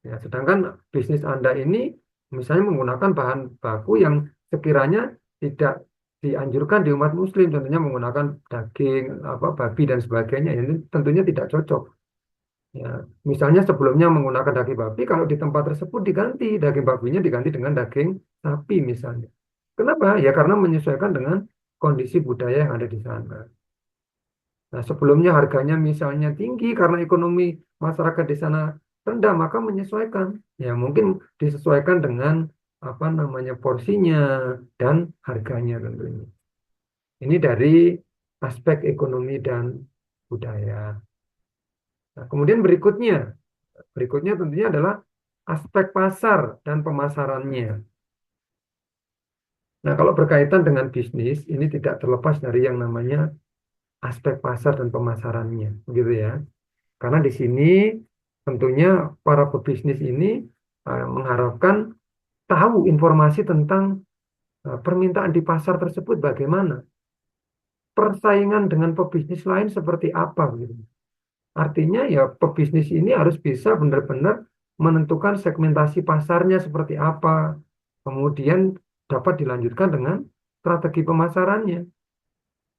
Ya, sedangkan bisnis Anda ini misalnya menggunakan bahan baku yang sekiranya tidak dianjurkan di umat Muslim, tentunya menggunakan daging, apa, babi dan sebagainya. Ini tentunya tidak cocok. Ya, misalnya sebelumnya menggunakan daging babi, kalau di tempat tersebut diganti, daging babinya diganti dengan daging sapi misalnya. Kenapa? Ya karena menyesuaikan dengan kondisi budaya yang ada di sana. Nah, sebelumnya harganya misalnya tinggi karena ekonomi masyarakat di sana rendah, maka menyesuaikan. Ya mungkin disesuaikan dengan apa namanya porsinya dan harganya tentunya. Ini dari aspek ekonomi dan budaya. Nah, kemudian berikutnya Berikutnya tentunya adalah aspek pasar dan pemasarannya. Nah, kalau berkaitan dengan bisnis, ini tidak terlepas dari yang namanya aspek pasar dan pemasarannya, gitu ya. Karena di sini tentunya para pebisnis ini mengharapkan tahu informasi tentang permintaan di pasar tersebut bagaimana, persaingan dengan pebisnis lain seperti apa, gitu. Artinya ya pebisnis ini harus bisa benar-benar menentukan segmentasi pasarnya seperti apa, kemudian dapat dilanjutkan dengan strategi pemasarannya.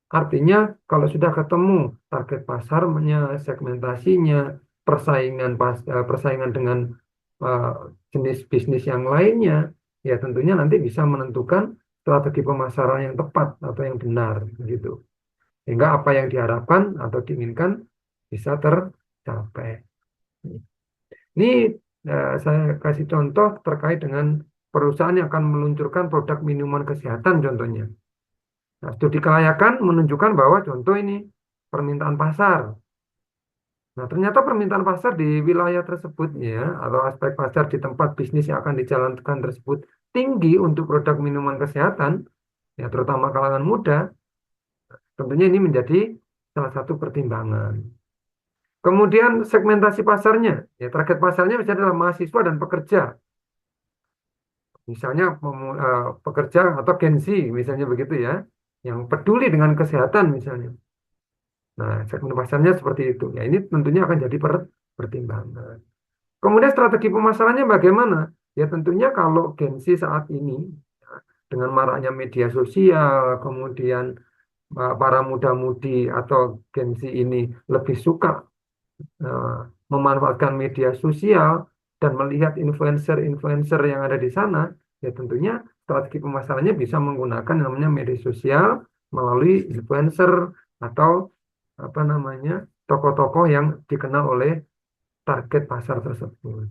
Artinya kalau sudah ketemu target pasarnya, segmentasinya, persaingan dengan eh, jenis bisnis yang lainnya, ya tentunya nanti bisa menentukan strategi pemasaran yang tepat atau yang benar, gitu. Sehingga apa yang diharapkan atau diinginkan bisa tercapai. Ini saya kasih contoh terkait dengan perusahaan yang akan meluncurkan produk minuman kesehatan contohnya. Nah, studi kelayakan menunjukkan bahwa contoh ini permintaan pasar. Nah, ternyata permintaan pasar di wilayah tersebut ya, atau aspek pasar di tempat bisnis yang akan dijalankan tersebut tinggi untuk produk minuman kesehatan, ya terutama kalangan muda, tentunya ini menjadi salah satu pertimbangan. Kemudian segmentasi pasarnya, ya target pasarnya misalnya adalah mahasiswa dan pekerja. Misalnya pekerja atau Gen Z misalnya begitu ya, yang peduli dengan kesehatan misalnya. Nah, segmen pasarnya seperti itu. Ya, ini tentunya akan jadi pertimbangan. Kemudian strategi pemasarannya bagaimana? Ya tentunya kalau Gen Z saat ini ya, dengan maraknya media sosial, kemudian para muda-mudi atau Gen Z ini lebih suka eh, memanfaatkan media sosial dan melihat influencer-influencer yang ada di sana, ya tentunya strategi pemasarannya bisa menggunakan yang namanya media sosial melalui influencer atau apa namanya tokoh-tokoh yang dikenal oleh target pasar tersebut.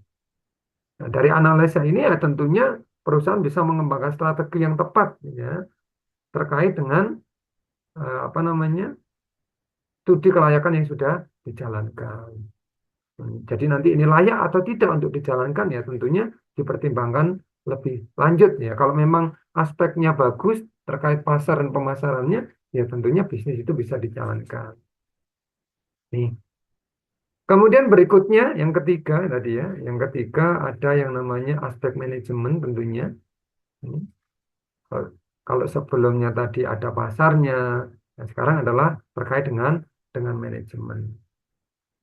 Nah, dari analisa ini ya tentunya perusahaan bisa mengembangkan strategi yang tepat ya terkait dengan apa namanya studi kelayakan yang sudah dijalankan. Jadi nanti ini layak atau tidak untuk dijalankan ya tentunya dipertimbangkan lebih lanjut ya. Kalau memang aspeknya bagus terkait pasar dan pemasarannya ya tentunya bisnis itu bisa dijalankan. Nih. Kemudian berikutnya yang ketiga tadi ya, yang ketiga ada yang namanya aspek manajemen tentunya. Ini. Kalau kalau sebelumnya tadi ada pasarnya, nah sekarang adalah terkait dengan manajemen.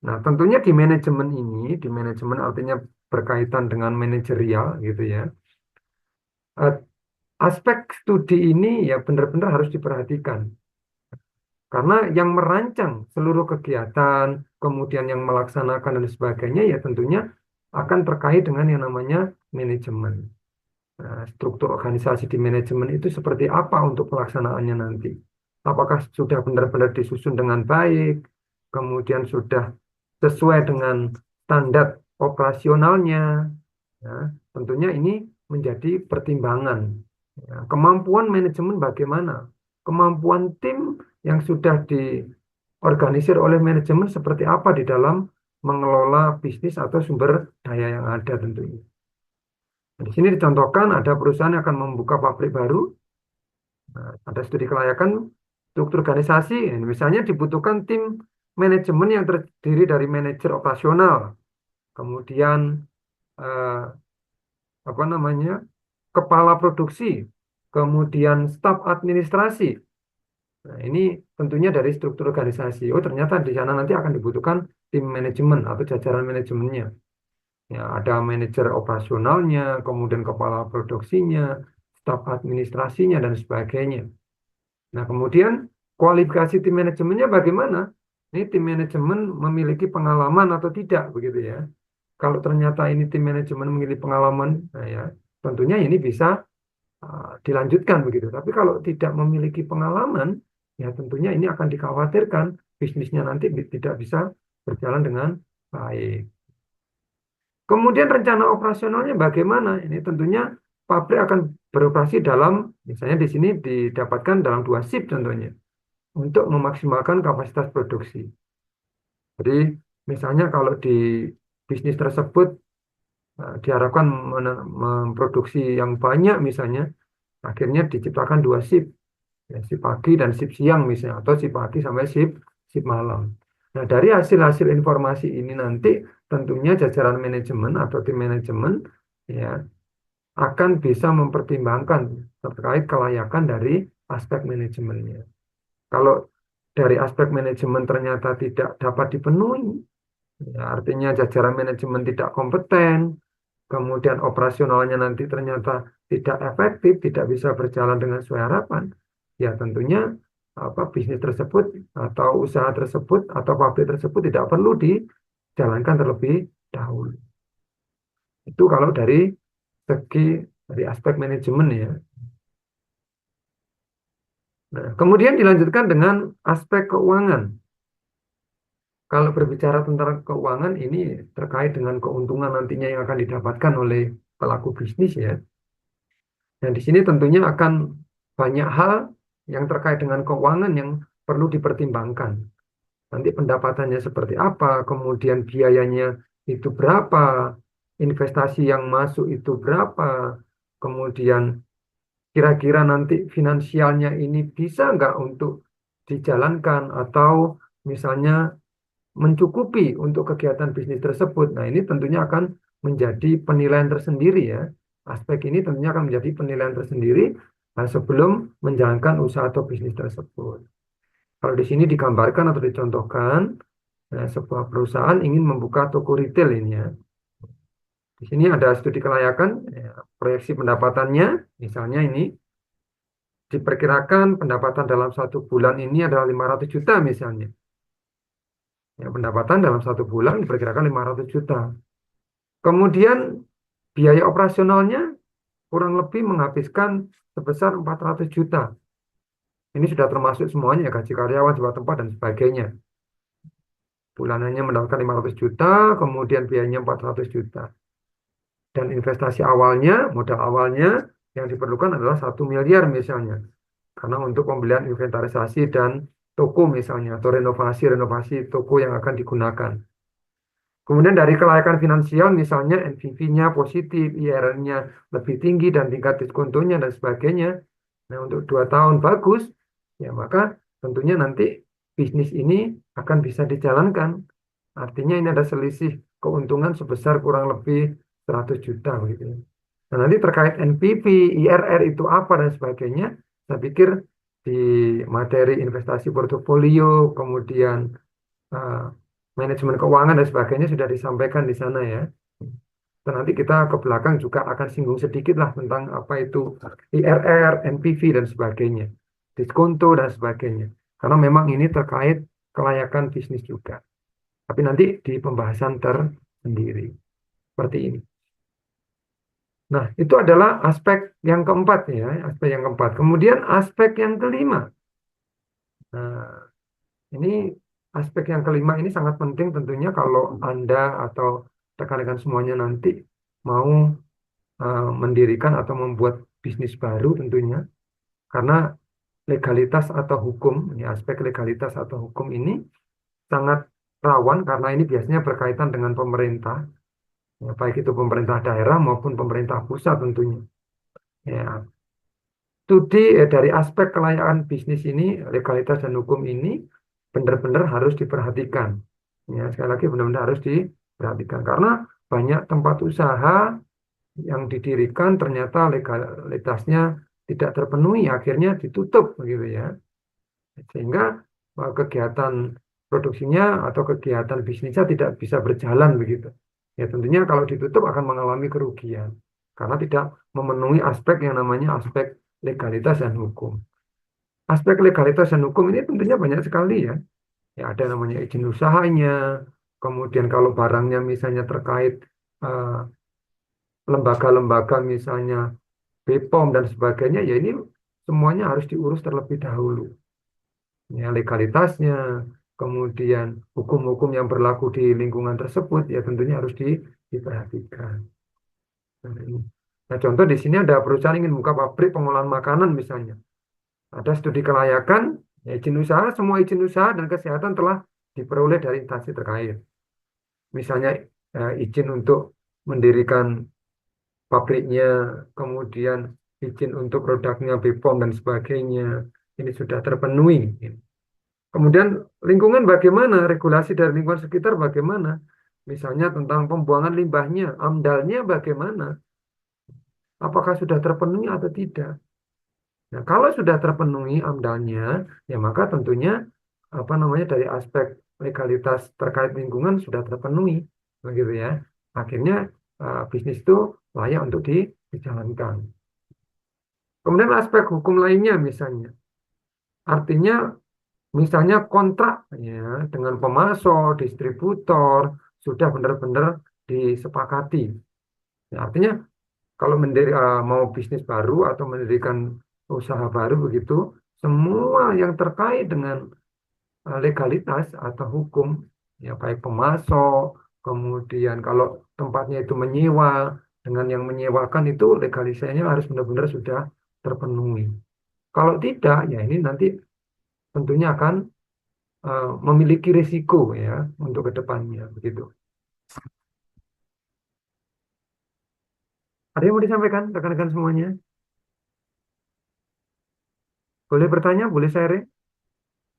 Nah, tentunya di manajemen artinya berkaitan dengan manajerial gitu ya. Eh, Aspek studi ini ya benar-benar harus diperhatikan. Karena yang merancang seluruh kegiatan, kemudian yang melaksanakan dan sebagainya ya tentunya akan terkait dengan yang namanya manajemen. Nah, struktur organisasi di manajemen itu seperti apa untuk pelaksanaannya nanti? Apakah sudah benar-benar disusun dengan baik, kemudian sudah sesuai dengan standar operasionalnya? Ya, tentunya ini menjadi pertimbangan. Ya, kemampuan manajemen bagaimana? Kemampuan tim yang sudah diorganisir oleh manajemen seperti apa di dalam mengelola bisnis atau sumber daya yang ada tentunya. Di sini dicontohkan ada perusahaan yang akan membuka pabrik baru, ada studi kelayakan, struktur organisasi, misalnya dibutuhkan tim manajemen yang terdiri dari manajer operasional, kemudian eh, apa namanya kepala produksi, kemudian staf administrasi. Nah, ini tentunya dari struktur organisasi. Oh, ternyata di sana nanti akan dibutuhkan tim manajemen atau jajaran manajemennya. Ya, ada manajer operasionalnya, kemudian kepala produksinya, staf administrasinya, dan sebagainya. Nah, kemudian kualifikasi tim manajemennya bagaimana? Ini tim manajemen memiliki pengalaman atau tidak, begitu ya. Kalau ternyata ini tim manajemen memiliki pengalaman, nah ya, tentunya ini bisa dilanjutkan begitu. Tapi kalau tidak memiliki pengalaman, ya tentunya ini akan dikhawatirkan bisnisnya nanti tidak bisa berjalan dengan baik. Kemudian rencana operasionalnya bagaimana? Ini tentunya pabrik akan beroperasi dalam, misalnya di sini didapatkan dalam 2 shift contohnya, untuk memaksimalkan kapasitas produksi. Jadi misalnya kalau di bisnis tersebut diharapkan memproduksi yang banyak misalnya, akhirnya diciptakan dua shift, ya, shift pagi dan shift siang misalnya, atau shift pagi sampai shift shift malam. Nah, dari hasil-hasil informasi ini nanti tentunya jajaran manajemen atau tim manajemen ya akan bisa mempertimbangkan terkait kelayakan dari aspek manajemennya. Kalau dari aspek manajemen ternyata tidak dapat dipenuhi, ya, artinya jajaran manajemen tidak kompeten, kemudian operasionalnya nanti ternyata tidak efektif, tidak bisa berjalan dengan sesuai harapan, ya tentunya bisnis tersebut atau usaha tersebut atau pabrik tersebut tidak perlu dijalankan terlebih dahulu. Itu kalau dari aspek manajemen ya. Nah, kemudian dilanjutkan dengan aspek keuangan. Kalau berbicara tentang keuangan ini terkait dengan keuntungan nantinya yang akan didapatkan oleh pelaku bisnis ya. Dan di sini tentunya akan banyak hal yang terkait dengan keuangan yang perlu dipertimbangkan. Nanti pendapatannya seperti apa, kemudian biayanya itu berapa, investasi yang masuk itu berapa, kemudian kira-kira nanti finansialnya ini bisa nggak untuk dijalankan atau misalnya mencukupi untuk kegiatan bisnis tersebut. Nah, ini tentunya akan menjadi penilaian tersendiri ya. Aspek ini tentunya akan menjadi penilaian tersendiri sebelum menjalankan usaha atau bisnis tersebut. Kalau di sini digambarkan atau dicontohkan, sebuah perusahaan ingin membuka toko retail ini ya. Di sini ada studi kelayakan, ya, proyeksi pendapatannya, misalnya ini diperkirakan pendapatan dalam 1 bulan ini adalah 500 juta misalnya. Ya, pendapatan dalam 1 bulan diperkirakan 500 juta. Kemudian biaya operasionalnya kurang lebih menghabiskan sebesar 400 juta. Ini sudah termasuk semuanya, gaji karyawan, sewa tempat, dan sebagainya. Bulanannya mendapatkan 500 juta, kemudian biayanya 400 juta. Dan investasi awalnya, modal awalnya yang diperlukan adalah 1 miliar misalnya. Karena untuk pembelian inventarisasi dan toko misalnya, atau renovasi toko yang akan digunakan. Kemudian dari kelayakan finansial misalnya NPV-nya positif, IRR-nya lebih tinggi dan tingkat diskontonya dan sebagainya. Nah, untuk 2 tahun bagus, ya maka tentunya nanti bisnis ini akan bisa dijalankan. Artinya ini ada selisih keuntungan sebesar kurang lebih 100 juta gitu. Nah, nanti terkait NPV, IRR itu apa dan sebagainya, saya pikir di materi investasi portofolio, kemudian manajemen keuangan dan sebagainya sudah disampaikan di sana ya. Dan nanti kita ke belakang juga akan singgung sedikit lah tentang apa itu IRR, NPV dan sebagainya, diskonto dan sebagainya. Karena memang ini terkait kelayakan bisnis juga. Tapi nanti di pembahasan tersendiri. Seperti ini. Nah, itu adalah aspek yang keempat ya, aspek yang keempat. Kemudian aspek yang kelima. Nah, ini aspek yang kelima ini sangat penting tentunya kalau Anda atau rekan-rekan semuanya nanti mau mendirikan atau membuat bisnis baru tentunya. Karena legalitas atau hukum, ya, aspek legalitas atau hukum ini sangat rawan karena ini biasanya berkaitan dengan pemerintah, ya, baik itu pemerintah daerah maupun pemerintah pusat tentunya. Ya, studi dari aspek kelayakan bisnis ini, legalitas dan hukum ini benar-benar harus diperhatikan. Ya, sekali lagi benar-benar harus diperhatikan karena banyak tempat usaha yang didirikan ternyata legalitasnya tidak terpenuhi, akhirnya ditutup begitu ya. Sehingga kegiatan produksinya atau kegiatan bisnisnya tidak bisa berjalan begitu. Ya tentunya kalau ditutup akan mengalami kerugian karena tidak memenuhi aspek yang namanya aspek legalitas dan hukum. Aspek legalitas dan hukum ini tentunya banyak sekali ya. Ya ada namanya izin usahanya, kemudian kalau barangnya misalnya terkait lembaga-lembaga misalnya BPOM dan sebagainya, ya ini semuanya harus diurus terlebih dahulu. Ya, legalitasnya, kemudian hukum-hukum yang berlaku di lingkungan tersebut, ya tentunya harus diperhatikan. Nah, contoh di sini ada perusahaan ingin buka pabrik pengolahan makanan misalnya. Ada studi kelayakan, ya, izin usaha, semua izin usaha dan kesehatan telah diperoleh dari instansi terkait. Misalnya izin untuk mendirikan pabriknya, kemudian izin untuk produknya BPOM dan sebagainya, ini sudah terpenuhi. Kemudian lingkungan bagaimana, regulasi dari lingkungan sekitar bagaimana, misalnya tentang pembuangan limbahnya, AMDAL-nya bagaimana, apakah sudah terpenuhi atau tidak. Nah, kalau sudah terpenuhi AMDAL-nya, ya maka tentunya apa namanya dari aspek legalitas terkait lingkungan sudah terpenuhi, begitu ya. Akhirnya bisnis itu layak untuk dijalankan. Kemudian aspek hukum lainnya misalnya, artinya misalnya kontrak ya dengan pemasok, distributor sudah benar-benar disepakati. Ya, artinya kalau mau bisnis baru atau mendirikan usaha baru begitu, semua yang terkait dengan legalitas atau hukum, ya baik pemasok, kemudian kalau tempatnya itu menyewa, dengan yang menyewakan itu legalisasinya harus benar-benar sudah terpenuhi. Kalau tidak, ya ini nanti tentunya akan memiliki risiko ya untuk kedepannya begitu. Ada yang mau disampaikan rekan-rekan semuanya? Boleh bertanya, boleh share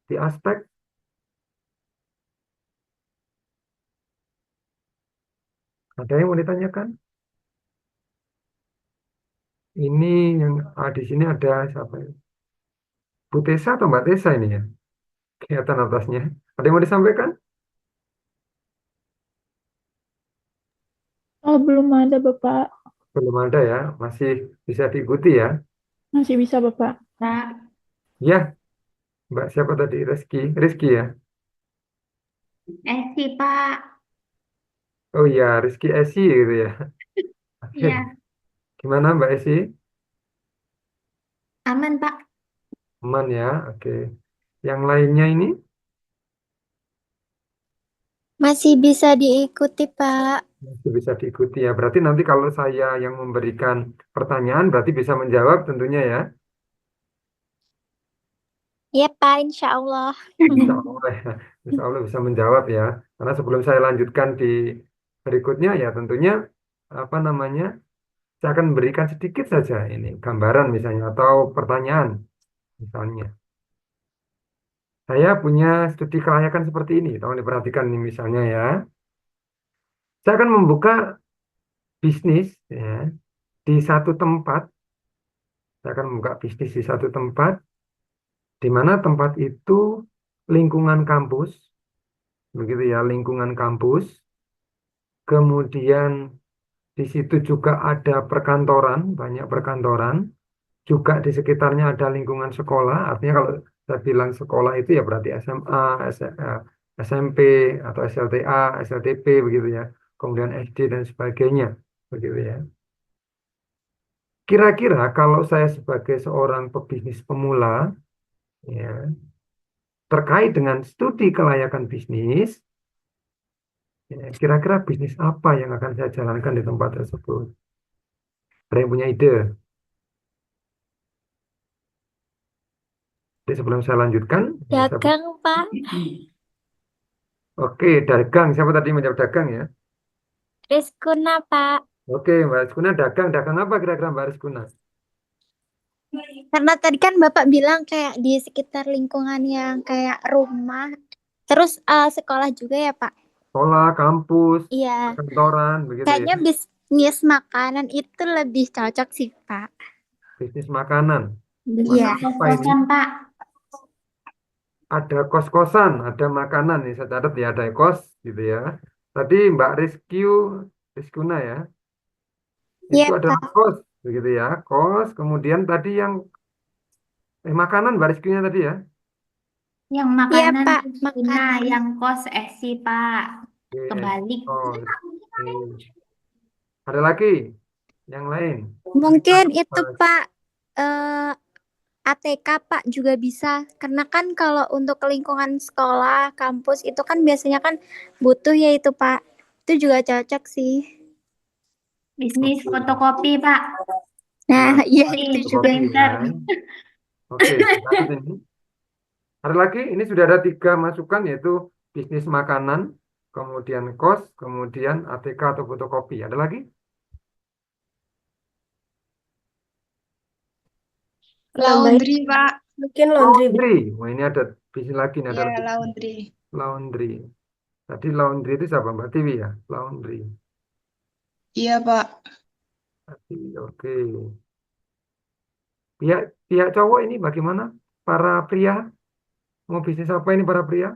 di aspek. Ada yang mau ditanyakan? Ini yang di sini ada siapa ya? Bu Tesa atau Mbak Tesa ini ya? Kelihatan atasnya. Ada yang mau disampaikan? Oh, belum ada, Bapak. Belum ada ya, masih bisa diikuti ya. Masih bisa, Bapak. Pak, Ya, Mbak siapa tadi? Rizky ya? sih Pak. Oh iya, Rizky Esi gitu ya. Oke, Iya, gimana Mbak Esi? aman Pak. Aman ya, oke. Yang lainnya ini? Masih bisa diikuti, Pak. Masih bisa diikuti ya. Berarti nanti kalau saya yang memberikan pertanyaan, berarti bisa menjawab tentunya ya. Ya, Pak, insya Allah. Insya Allah ya. Insya Allah bisa menjawab ya. Karena sebelum saya lanjutkan di berikutnya ya tentunya apa namanya, saya akan memberikan sedikit saja ini gambaran misalnya atau pertanyaan misalnya. Saya punya studi kelayakan seperti ini. Tolong diperhatikan nih misalnya ya. Saya akan membuka bisnis ya di satu tempat. Saya akan membuka bisnis di satu tempat di mana tempat itu lingkungan kampus, begitu ya, lingkungan kampus. Kemudian di situ juga ada perkantoran, banyak perkantoran. Juga di sekitarnya ada lingkungan sekolah. Artinya kalau saya bilang sekolah itu ya berarti SMA, SMP atau SLTA, SLTP begitu ya. Kemudian SD dan sebagainya, begitu ya. Kira-kira kalau saya sebagai seorang pebisnis pemula, ya, terkait dengan studi kelayakan bisnis, ya, kira-kira bisnis apa yang akan saya jalankan di tempat tersebut? Ada yang punya ide? Jadi sebelum saya lanjutkan, ya, Dagang, Pak. oke, dagang. Siapa tadi menjawab dagang ya? Rizkuna, Pak. Oke, Mbak Rizkuna dagang. Dagang apa kira-kira Mbak Rizkuna? Karena tadi kan Bapak bilang kayak di sekitar lingkungan yang kayak rumah. Terus sekolah juga ya, Pak? Sekolah, kampus, Iya. kantoran, begitu ya. Kayaknya bisnis makanan itu lebih cocok sih, Pak. Bisnis makanan. Iya. Apa ini? Kos-kosan Pak. Ada kos-kosan, ada makanan nih. Saya catat ya, ada kos gitu ya. Tadi Mbak Rizkuna ya. Iya, Itu adalah Pak. kos, begitu ya. Kos, kemudian tadi yang makanan Mbak Rizkina tadi ya. Yang Iya, makanan Pak. Rizkuna, Makanan. yang kos sih Pak. Oke, Kebalik. kos. Oke. Ada lagi yang lain. Mungkin itu, Mas. Pak. eh ATK, Pak, juga bisa. Karena kan kalau untuk lingkungan sekolah, kampus itu kan biasanya kan butuh ya itu, Pak. Itu juga cocok sih. Bisnis Oke. fotokopi Pak. Nah, Ya, iya Ih, itu fotokopi juga. printer. ya. Oke, catat ini. Ada lagi, ini sudah ada 3 masukan yaitu bisnis makanan, kemudian kos, kemudian ATK atau fotokopi. Ada lagi? Nambahin Laundry, Pak. mungkin laundry. Laundry. Wah, ini ada bisnis lagi nih, ada Iya, lebih. laundry. Laundry. Tadi laundry itu siapa, Mbak Tiwi ya? Laundry. Iya, Pak. Tadi, oke. Pihak pihak cowok ini bagaimana? Para pria mau bisnis apa ini para pria?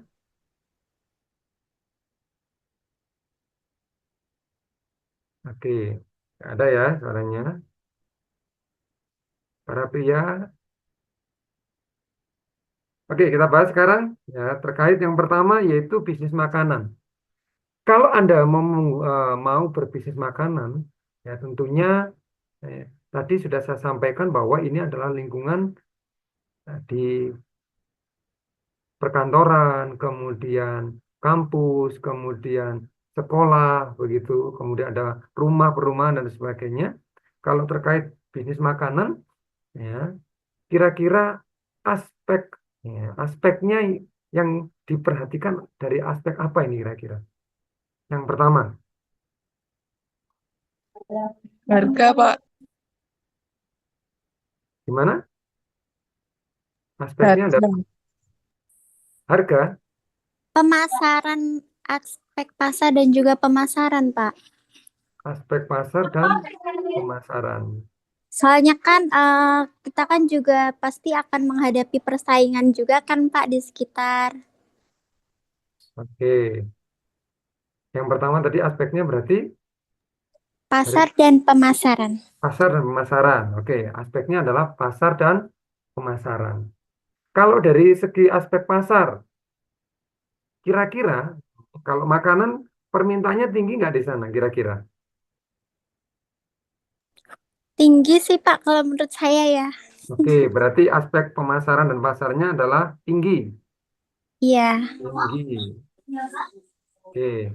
Oke, nggak ada ya suaranya. Para pria. Oke, kita bahas sekarang ya terkait yang pertama yaitu bisnis makanan. Kalau Anda mau berbisnis makanan, ya tentunya tadi sudah saya sampaikan bahwa ini adalah lingkungan di perkantoran, kemudian kampus, kemudian sekolah, begitu, kemudian ada rumah, perumahan dan sebagainya. Kalau terkait bisnis makanan, ya kira-kira aspek aspeknya yang diperhatikan dari aspek apa ini kira-kira? Yang pertama, Harga, Pak. gimana? Aspeknya adalah harga, Pemasaran, aspek pasar dan juga pemasaran, Pak. aspek pasar dan pemasaran. Soalnya kan kita kan juga pasti akan menghadapi persaingan juga kan, Pak, di sekitar. Oke. Yang pertama tadi aspeknya berarti dari Pasar dan pemasaran. pasar dan pemasaran. Oke, aspeknya adalah pasar dan pemasaran. Kalau dari segi aspek pasar, kira-kira kalau makanan permintaannya tinggi nggak di sana kira-kira? Tinggi sih, Pak, kalau menurut saya ya. Oke, berarti aspek pemasaran dan pasarnya adalah tinggi. Iya. Tinggi. Oke.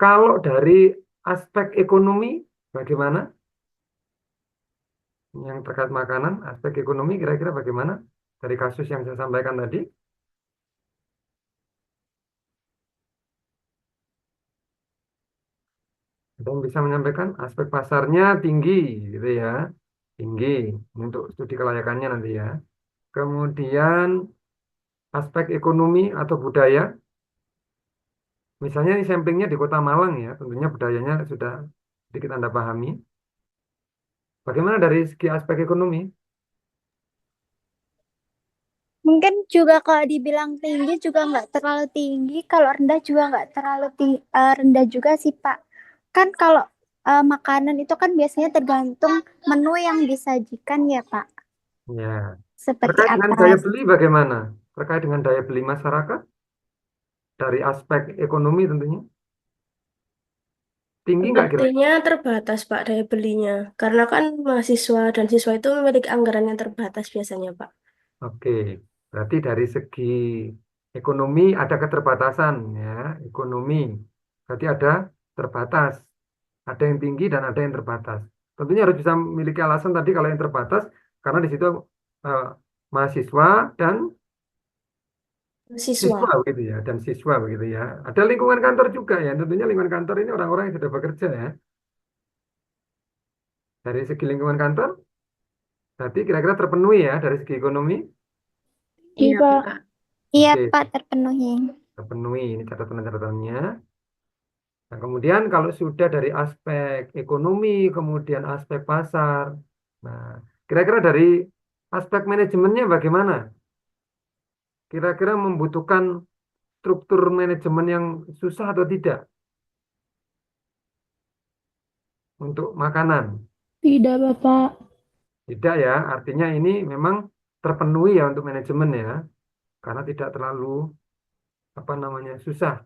Kalau dari aspek ekonomi, bagaimana? Yang terkait makanan, aspek ekonomi kira-kira bagaimana? Dari kasus yang saya sampaikan tadi. Ada yang bisa menyampaikan aspek pasarnya tinggi, gitu ya. Tinggi untuk studi kelayakannya nanti ya. Kemudian aspek ekonomi atau budaya, misalnya ini samplingnya di Kota Malang ya, tentunya budayanya sudah sedikit Anda pahami. Bagaimana dari segi aspek ekonomi? Mungkin juga kalau dibilang tinggi juga nggak terlalu tinggi, kalau rendah juga nggak terlalu rendah juga sih, Pak. Kan kalau makanan itu kan biasanya tergantung menu yang disajikan ya, Pak. Ya. Seperti Terkait dengan apa? daya beli bagaimana? Terkait dengan daya beli masyarakat dari aspek ekonomi tentunya. Tinggi nggak kira? Sepertinya terbatas Pak daya belinya, karena kan mahasiswa dan siswa itu memiliki anggaran yang terbatas biasanya Pak. Oke, berarti dari segi ekonomi ada keterbatasan ya, ekonomi. Berarti ada terbatas, ada yang tinggi dan ada yang terbatas. Tentunya harus bisa memiliki alasan tadi kalau yang terbatas, karena di situ eh, mahasiswa dan Siswa. siswa begitu ya, dan siswa begitu ya. Ada lingkungan kantor juga ya, tentunya lingkungan kantor ini orang-orang yang sudah bekerja ya. Dari segi lingkungan kantor, berarti kira-kira terpenuhi ya dari segi ekonomi. Iya, Pak. Iya, Oke, Pak, terpenuhi. terpenuhi ini catatan-catatannya. Nah, kemudian kalau sudah dari aspek ekonomi, kemudian aspek pasar, nah, kira-kira dari aspek manajemennya bagaimana? Kira-kira membutuhkan struktur manajemen yang susah atau tidak untuk makanan? Tidak, Bapak. Tidak ya, artinya ini memang terpenuhi ya untuk manajemen ya, karena tidak terlalu apa namanya susah.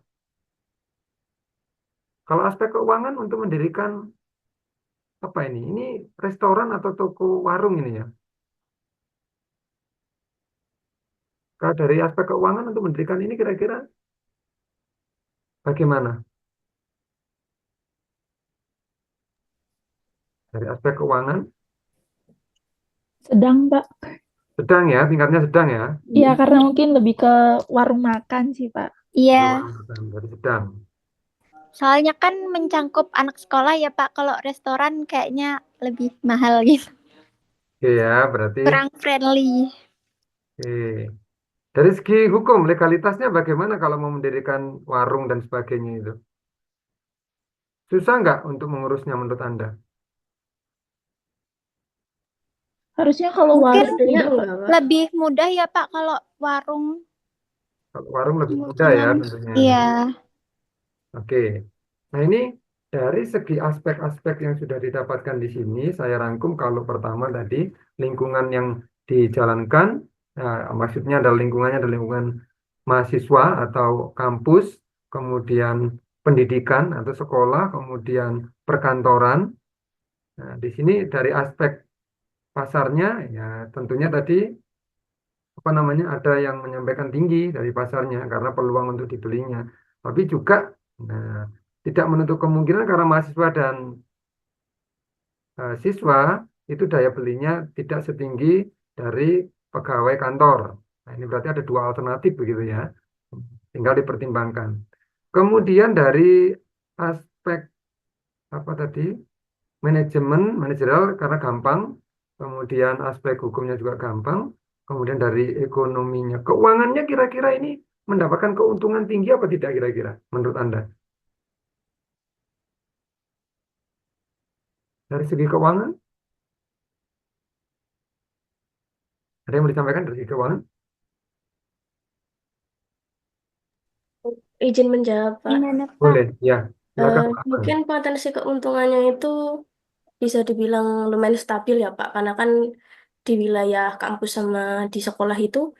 Kalau aspek keuangan untuk mendirikan apa ini? Ini restoran atau toko warung ini ya? Kalau dari aspek keuangan untuk mendirikan ini kira-kira bagaimana? Dari aspek keuangan Sedang, Pak. sedang ya, tingkatnya sedang ya. Iya, karena mungkin lebih ke warung makan sih, Pak. Iya. Dari sedang. Soalnya kan mencangkup anak sekolah ya Pak. Kalau restoran kayaknya lebih mahal gitu. Oke ya, berarti Kurang friendly. oke. Dari segi hukum, legalitasnya bagaimana kalau mau mendirikan warung dan sebagainya itu? Susah nggak untuk mengurusnya menurut Anda? Harusnya kalau Mungkin warung Sebenarnya mudah, Pak. enggak, Pak. lebih mudah ya Pak kalau warung. Kalau warung lebih mudah ya Cuman, tentunya. iya. Oke. Nah, ini dari segi aspek-aspek yang sudah didapatkan di sini, saya rangkum kalau pertama tadi lingkungan yang dijalankan, maksudnya adalah lingkungannya adalah lingkungan mahasiswa atau kampus, kemudian pendidikan atau sekolah, kemudian perkantoran. Nah, di sini dari aspek pasarnya, ya tentunya tadi apa namanya ada yang menyampaikan tinggi dari pasarnya karena peluang untuk dibelinya. Tapi juga nah, tidak menutup kemungkinan karena mahasiswa dan siswa itu daya belinya tidak setinggi dari pegawai kantor. Nah, ini berarti ada dua alternatif begitu ya. Tinggal dipertimbangkan. Kemudian dari aspek apa tadi? Manajemen, manajerial karena gampang. Kemudian aspek hukumnya juga gampang. Kemudian dari ekonominya, keuangannya kira-kira ini mendapatkan keuntungan tinggi apa tidak kira-kira menurut Anda? Dari segi keuangan, ada yang mau disampaikan dari segi keuangan? Izin menjawab, Pak. Gimana Pak? Boleh, ya. Silakan Pak Afan. Mungkin potensi keuntungannya itu bisa dibilang lumayan stabil ya, Pak. Karena kan di wilayah kampus sama di sekolah itu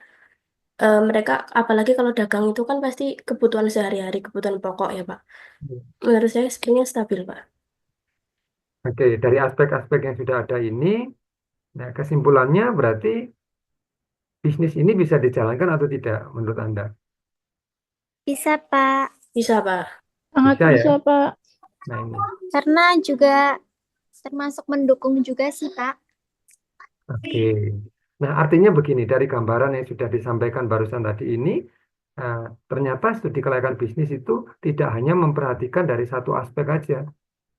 mereka apalagi kalau dagang itu kan pasti kebutuhan sehari-hari, kebutuhan pokok ya, Pak. Menurut saya sebenarnya stabil, Pak. Oke, dari aspek-aspek yang sudah ada ini, nah kesimpulannya berarti bisnis ini bisa dijalankan atau tidak menurut Anda? Bisa Pak. Bisa, Pak. Sangat Bisa ya? bisa, Pak. Nah ini. Karena juga termasuk mendukung juga sih Pak. Oke. Nah, artinya begini, dari gambaran yang sudah disampaikan barusan tadi ini, ternyata studi kelayakan bisnis itu tidak hanya memperhatikan dari satu aspek aja.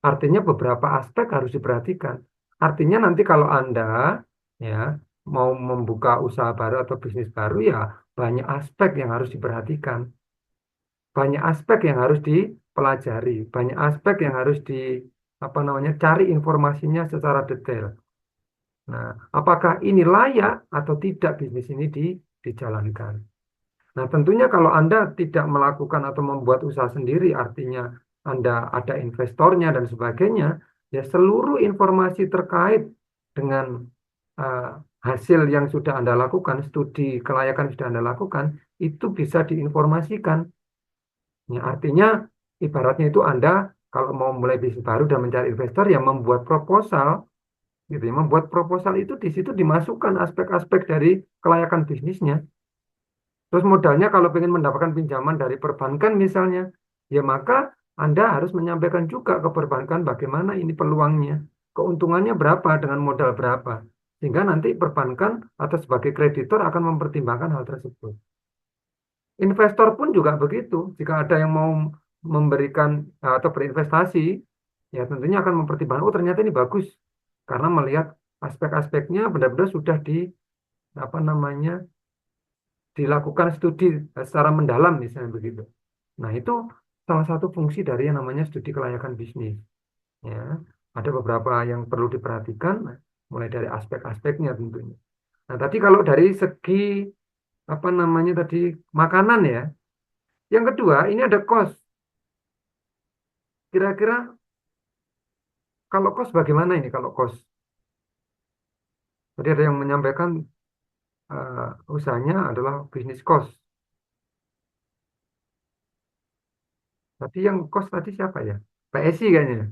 Artinya beberapa aspek harus diperhatikan. Artinya nanti kalau Anda ya mau membuka usaha baru atau bisnis baru ya banyak aspek yang harus diperhatikan. Banyak aspek yang harus dipelajari, banyak aspek yang harus di apa namanya cari informasinya secara detail. Nah, apakah ini layak atau tidak bisnis ini dijalankan? Nah, tentunya kalau Anda tidak melakukan atau membuat usaha sendiri, artinya Anda ada investornya dan sebagainya, ya seluruh informasi terkait dengan eh, hasil yang sudah Anda lakukan, studi kelayakan sudah Anda lakukan, itu bisa diinformasikan. Ya, artinya ibaratnya itu Anda kalau mau mulai bisnis baru dan mencari investor, ya membuat proposal gitu ya. Membuat proposal itu di situ dimasukkan aspek-aspek dari kelayakan bisnisnya. Terus modalnya kalau ingin mendapatkan pinjaman dari perbankan misalnya, ya maka Anda harus menyampaikan juga ke perbankan bagaimana ini peluangnya, keuntungannya berapa dengan modal berapa. Sehingga nanti perbankan atau sebagai kreditor akan mempertimbangkan hal tersebut. Investor pun juga begitu. Jika ada yang mau memberikan atau berinvestasi, ya tentunya akan mempertimbangkan, oh ternyata ini bagus. Karena melihat aspek-aspeknya benar-benar sudah apa namanya dilakukan studi secara mendalam misalnya begitu. Nah, itu salah satu fungsi dari yang namanya studi kelayakan bisnis. Ya, ada beberapa yang perlu diperhatikan, mulai dari aspek-aspeknya tentunya. Nah, tadi kalau dari segi apa namanya tadi makanan ya. Yang kedua, ini ada cost. Kira-kira kalau cost bagaimana ini kalau cost? Tadi ada yang menyampaikan usahanya adalah bisnis cost. Tadi yang cost tadi siapa ya? Mbak Esi kayaknya.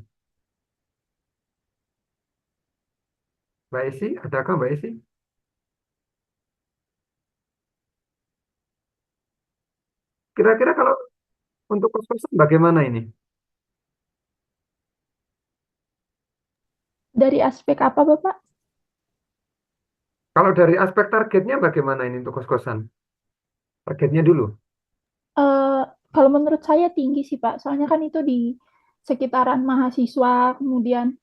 Mbak Esi, adakah Mbak Esi? Kira-kira kalau untuk kos-kosan bagaimana ini? Dari aspek apa, Bapak? Kalau dari aspek targetnya bagaimana ini untuk kos-kosan? Targetnya dulu. Eh, Kalau menurut saya tinggi sih Pak, soalnya kan itu di sekitaran mahasiswa, kemudian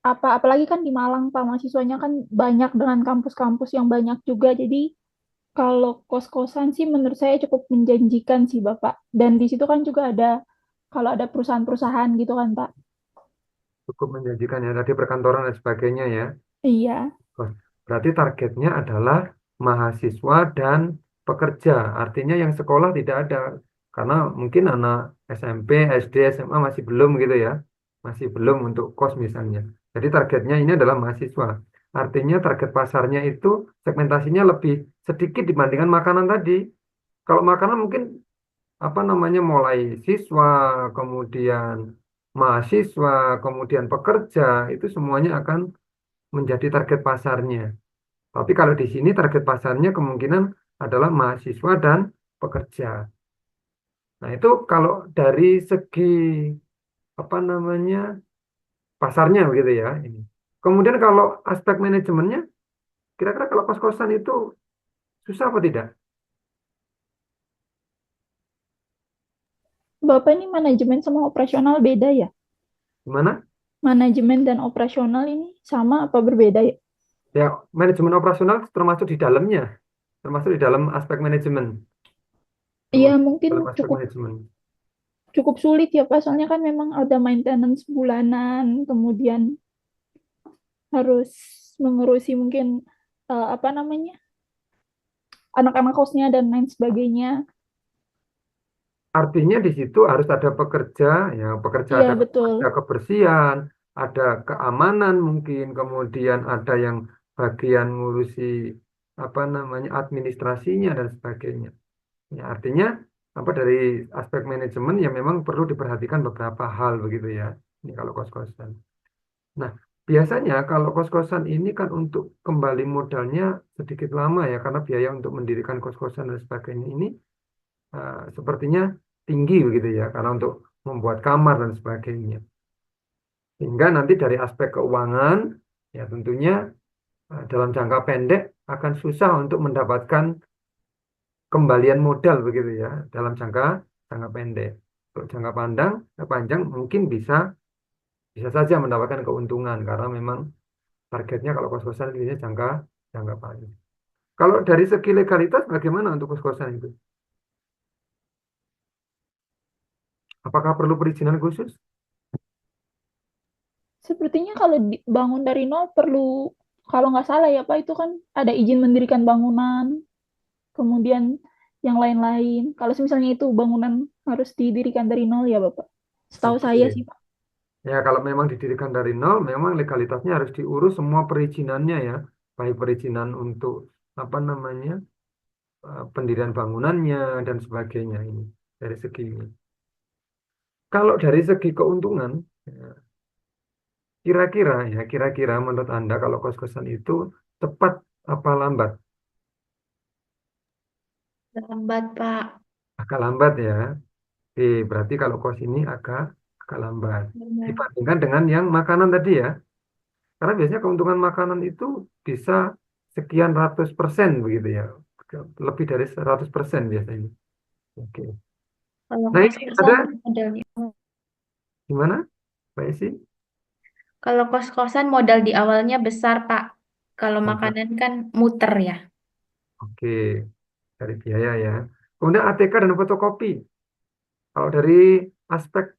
apalagi kan di Malang Pak, mahasiswanya kan banyak dengan kampus-kampus yang banyak juga. Jadi kalau kos-kosan sih menurut saya cukup menjanjikan sih Bapak. Dan di situ kan juga ada kalau ada perusahaan-perusahaan gitu kan Pak. Cukup menjanjikan ya tadi perkantoran dan sebagainya ya. Iya, Wah, berarti targetnya adalah mahasiswa dan pekerja. Artinya yang sekolah tidak ada. Karena mungkin anak SMP, SD, SMA masih belum gitu ya. Masih belum untuk kos misalnya. Jadi targetnya ini adalah mahasiswa. Artinya target pasarnya itu segmentasinya lebih sedikit dibandingkan makanan tadi. Kalau makanan mungkin apa namanya mulai siswa, kemudian mahasiswa, kemudian pekerja, itu semuanya akan menjadi target pasarnya. Tapi kalau di sini target pasarnya kemungkinan adalah mahasiswa dan pekerja. Nah, itu kalau dari segi apa namanya pasarnya begitu ya ini. Kemudian kalau aspek manajemennya, kira-kira kalau kos-kosan itu susah apa tidak? Bapak ini manajemen sama operasional beda ya? Gimana? Manajemen dan operasional ini sama apa berbeda ya? Ya, manajemen operasional termasuk di dalamnya, termasuk di dalam aspek manajemen, Iya, termasuk mungkin dalam aspek cukup manajemen. cukup sulit ya Pak, soalnya kan memang ada maintenance bulanan, kemudian harus mengurusi mungkin apa namanya anak-anak kosnya dan lain sebagainya. Artinya di situ harus ada pekerja, ya pekerja Iya ada betul. pekerja kebersihan, ada keamanan mungkin, kemudian ada yang bagian ngurusi apa namanya administrasinya dan sebagainya. Ya, artinya apa dari aspek manajemen ya memang perlu diperhatikan beberapa hal begitu ya. Ini kalau kos-kosan. Nah, biasanya kalau kos-kosan ini kan untuk kembali modalnya sedikit lama ya karena biaya untuk mendirikan kos-kosan dan sebagainya ini sepertinya tinggi begitu ya karena untuk membuat kamar dan sebagainya. Sehingga nanti dari aspek keuangan ya tentunya dalam jangka pendek akan susah untuk mendapatkan kembalian modal begitu ya dalam jangka jangka pendek. Untuk jangka panjang mungkin bisa bisa saja mendapatkan keuntungan karena memang targetnya kalau kos-kosan ini jangka jangka panjang. Kalau dari segi legalitas bagaimana untuk kos-kosan itu? Apakah perlu perizinan khusus? Sepertinya kalau bangun dari nol perlu, kalau nggak salah ya Pak, itu kan ada izin mendirikan bangunan, kemudian yang lain-lain. Kalau misalnya itu bangunan harus didirikan dari nol ya Bapak. Setahu saya Oke. sih Pak. Ya, kalau memang didirikan dari nol, memang legalitasnya harus diurus semua perizinannya ya, baik perizinan untuk apa namanya pendirian bangunannya dan sebagainya ini dari segi ini. Kalau dari segi keuntungan, ya, kira-kira menurut Anda kalau kos-kosan itu cepat apa lambat? Lambat, Pak. Agak lambat ya. Oke, berarti kalau kos ini agak lambat Benar. dibandingkan dengan yang makanan tadi ya. Karena biasanya keuntungan makanan itu bisa sekian ratus persen begitu ya. Lebih dari 100% biasanya. Oke. Kalau Nah ini kos-kosan ada modal di gimana, Mbak Isi? Kalau kos-kosan modal di awalnya besar, Pak. Kalau Modal. makanan kan muter ya. Oke, dari biaya ya. Kemudian ATK dan fotokopi. Kalau dari aspek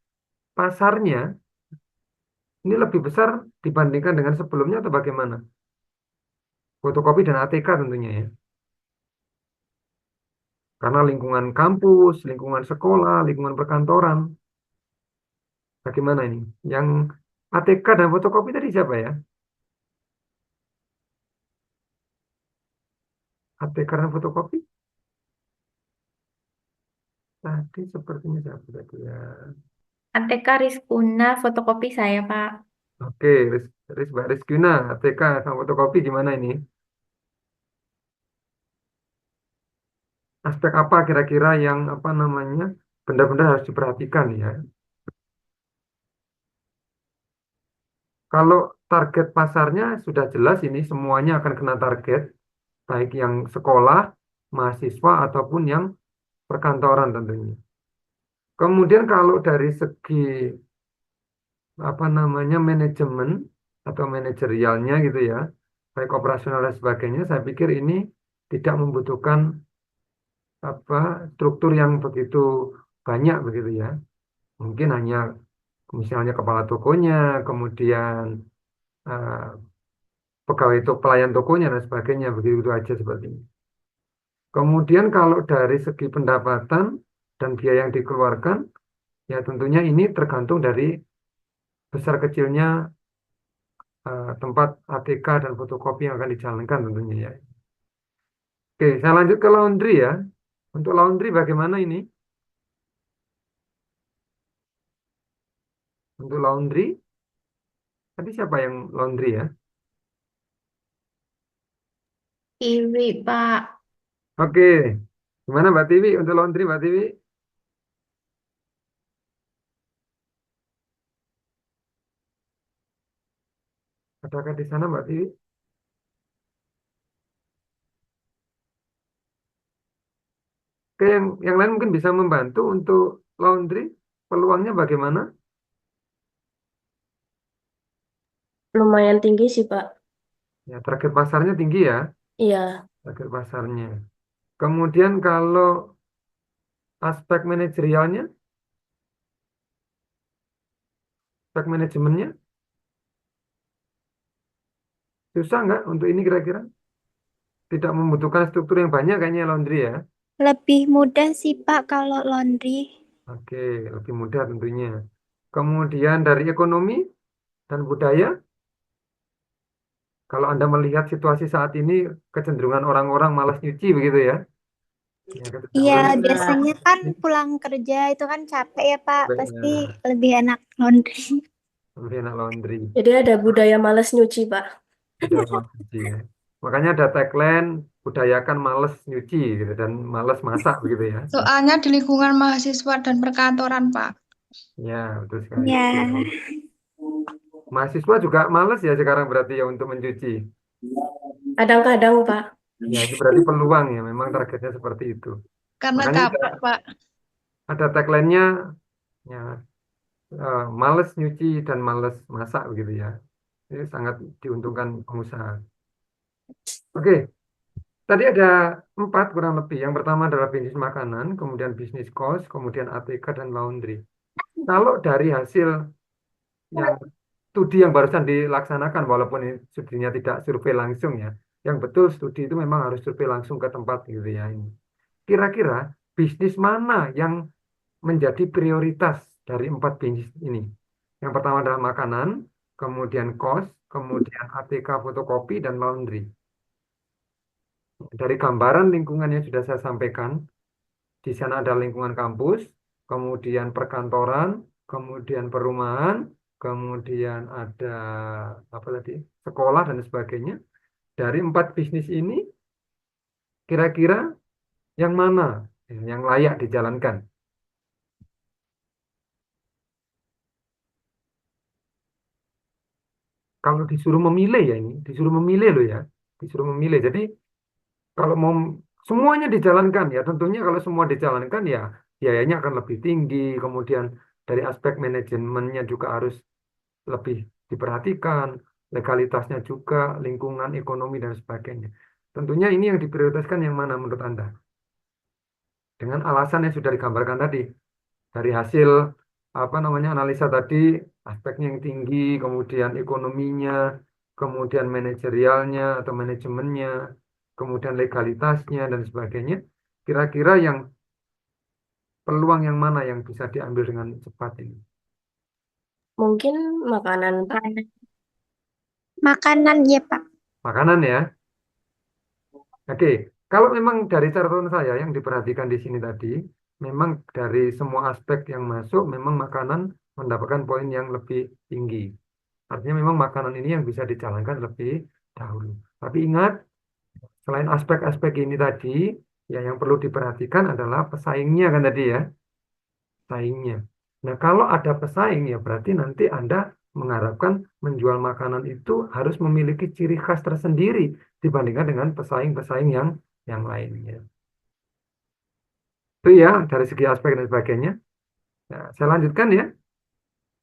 pasarnya, ini lebih besar dibandingkan dengan sebelumnya atau bagaimana? Fotokopi dan ATK tentunya ya. Karena lingkungan kampus, lingkungan sekolah, lingkungan perkantoran. Bagaimana ini? Yang ATK dan fotokopi tadi siapa ya? ATK dan fotokopi? Tadi sepertinya siapa tadi ya? ATK Rizkuna fotokopi saya, Pak. Oke, Mbak Rizkyuna, ATK sama fotokopi gimana ini? Aspek apa kira-kira yang apa namanya benar-benar harus diperhatikan ya? Kalau target pasarnya sudah jelas ini semuanya akan kena target, baik yang sekolah, mahasiswa ataupun yang perkantoran tentunya. Kemudian kalau dari segi apa namanya manajemen atau manajerialnya gitu ya, baik operasional dan sebagainya, saya pikir ini tidak membutuhkan apa struktur yang begitu banyak begitu ya. Mungkin hanya misalnya kepala tokonya, kemudian eh, pegawai pelayan tokonya dan sebagainya, begitu aja seperti ini. Kemudian kalau dari segi pendapatan dan biaya yang dikeluarkan, ya tentunya ini tergantung dari besar kecilnya tempat ATK dan fotokopi yang akan dijalankan tentunya ya. Oke, saya lanjut ke laundry ya. Untuk laundry bagaimana ini? Untuk laundry, tadi siapa yang laundry ya? Iwi, Pak. Oke, gimana Mbak Tiwi untuk laundry Mbak Tiwi? Adakah di sana Mbak Tiwi? Oke, yang lain mungkin bisa membantu untuk laundry. Peluangnya bagaimana? Lumayan tinggi sih, Pak. Ya, target pasarnya tinggi ya, Iya, target pasarnya. Kemudian kalau aspek manajerialnya, aspek manajemennya, susah nggak untuk ini kira-kira? Tidak membutuhkan struktur yang banyak kayaknya laundry ya. Lebih mudah sih Pak kalau laundry. Oke, lebih mudah tentunya. Kemudian dari ekonomi dan budaya, kalau Anda melihat situasi saat ini, kecenderungan orang-orang malas nyuci begitu ya. Ya, Iya, kecenderungan biasanya kan pulang kerja itu kan capek ya Pak. Pasti ya, lebih enak laundry. lebih enak laundry. jadi ada budaya malas nyuci, Pak. Udah malas nyuci ya. Makanya ada tagline, budayakan males nyuci gitu, dan males masak begitu ya. Soalnya di lingkungan mahasiswa dan perkantoran, Pak. Ya, betul sekali. Ya, Mahasiswa juga males ya sekarang berarti ya untuk mencuci. Kadang-kadang, Pak. Ya, itu berarti peluang ya, memang targetnya seperti itu. Karena Makanya capek, Pak. ada tagline-nya, ya, males nyuci dan males masak begitu ya. Ini sangat diuntungkan pengusaha. Oke, tadi ada 4 kurang lebih. Yang pertama adalah bisnis makanan, kemudian bisnis kos, kemudian ATK dan laundry. Kalau dari hasil yang studi yang barusan dilaksanakan, walaupun ini studinya tidak survei langsung ya, yang betul studi itu memang harus survei langsung ke tempat gitu ya ini. Kira-kira bisnis mana yang menjadi prioritas dari 4 bisnis ini? Yang pertama adalah makanan, kemudian kos, kemudian ATK fotokopi dan laundry. Dari gambaran lingkungan yang sudah saya sampaikan, di sana ada lingkungan kampus, kemudian perkantoran, kemudian perumahan, kemudian ada apa tadi, sekolah dan sebagainya. Dari 4 bisnis ini, kira-kira yang mana yang layak dijalankan? Kalau disuruh memilih ya ini, disuruh memilih loh ya, disuruh memilih. Jadi kalau mau semuanya dijalankan ya tentunya kalau semua dijalankan ya biayanya akan lebih tinggi, kemudian dari aspek manajemennya juga harus lebih diperhatikan, legalitasnya juga, lingkungan, ekonomi, dan sebagainya. Tentunya ini yang diprioritaskan yang mana menurut Anda? Dengan alasan yang sudah digambarkan tadi, dari hasil apa namanya analisa tadi, aspeknya yang tinggi, kemudian ekonominya, kemudian manajerialnya atau manajemennya, kemudian legalitasnya, dan sebagainya. Kira-kira yang peluang yang mana yang bisa diambil dengan cepat ini? Mungkin makanan, Pak. makanan ya Pak. Makanan ya. Oke, kalau memang dari catatan saya yang diperhatikan di sini tadi, memang dari semua aspek yang masuk, memang makanan mendapatkan poin yang lebih tinggi. Artinya memang makanan ini yang bisa dijalankan lebih dahulu. Tapi ingat, selain aspek-aspek ini tadi, ya yang perlu diperhatikan adalah pesaingnya kan tadi ya, pesaingnya. Nah, kalau ada pesaing ya berarti nanti Anda mengharapkan menjual makanan itu harus memiliki ciri khas tersendiri dibandingkan dengan pesaing-pesaing yang lainnya. Itu ya dari segi aspek dan sebagainya. Nah, saya lanjutkan ya.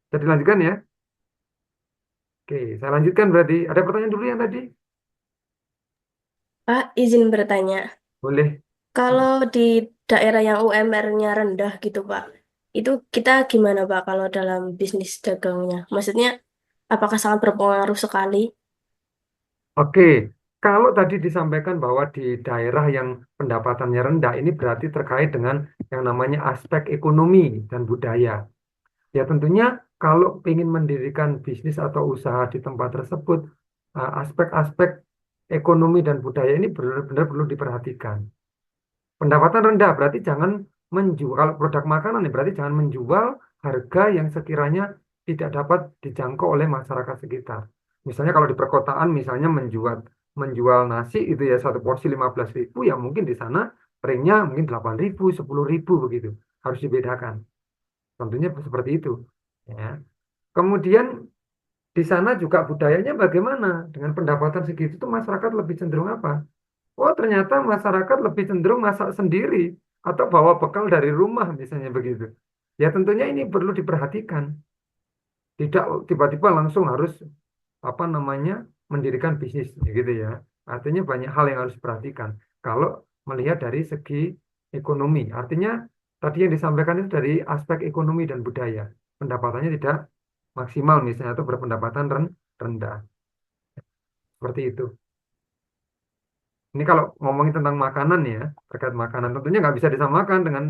Jadi lanjutkan ya. Oke, saya lanjutkan berarti. Ada pertanyaan dulu yang tadi? Pak, izin bertanya. Boleh. Kalau di daerah yang UMR-nya rendah gitu, Pak, itu kita gimana, Pak, kalau dalam bisnis dagangnya? Maksudnya, apakah sangat berpengaruh sekali? Oke, kalau tadi disampaikan bahwa di daerah yang pendapatannya rendah, ini berarti terkait dengan yang namanya aspek ekonomi dan budaya. Ya tentunya kalau ingin mendirikan bisnis atau usaha di tempat tersebut, aspek-aspek ekonomi dan budaya ini benar-benar perlu diperhatikan. Pendapatan rendah berarti jangan menjual, kalau produk makanan ya berarti jangan menjual harga yang sekiranya tidak dapat dijangkau oleh masyarakat sekitar. Misalnya kalau di perkotaan misalnya menjual nasi itu ya satu porsi 15.000 ya mungkin di sana ringnya mungkin 8.000, 10.000 begitu. Harus dibedakan. Tentunya seperti itu. Ya. Kemudian di sana juga budayanya bagaimana? Dengan pendapatan segitu itu masyarakat lebih cenderung apa? Oh, ternyata masyarakat lebih cenderung masak sendiri atau bawa bekal dari rumah misalnya begitu. Ya tentunya ini perlu diperhatikan. Tidak tiba-tiba langsung harus apa namanya mendirikan bisnis gitu ya. Artinya banyak hal yang harus diperhatikan. Kalau melihat dari segi ekonomi, artinya tadi yang disampaikan itu dari aspek ekonomi dan budaya. Pendapatannya tidak maksimal misalnya atau berpendapatan rendah. Seperti itu. Ini kalau ngomongin tentang makanan ya, terkait makanan tentunya nggak bisa disamakan dengan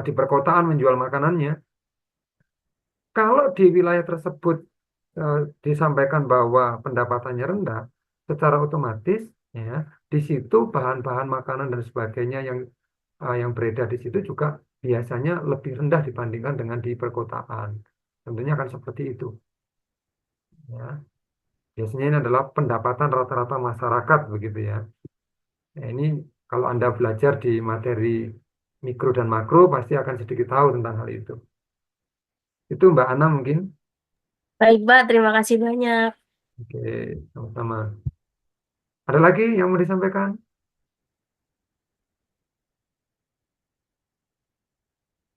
di perkotaan menjual makanannya. Kalau di wilayah tersebut disampaikan bahwa pendapatannya rendah, secara otomatis ya di situ bahan-bahan makanan dan sebagainya yang beredar di situ juga biasanya lebih rendah dibandingkan dengan di perkotaan. Tentunya akan seperti itu. Ya. Biasanya ini adalah pendapatan rata-rata masyarakat begitu ya. Nah, ini kalau Anda belajar di materi mikro dan makro pasti akan sedikit tahu tentang hal itu. Itu Mbak Ana mungkin. Baik, Pak, terima kasih banyak. Oke, sama-sama. Ada lagi yang mau disampaikan?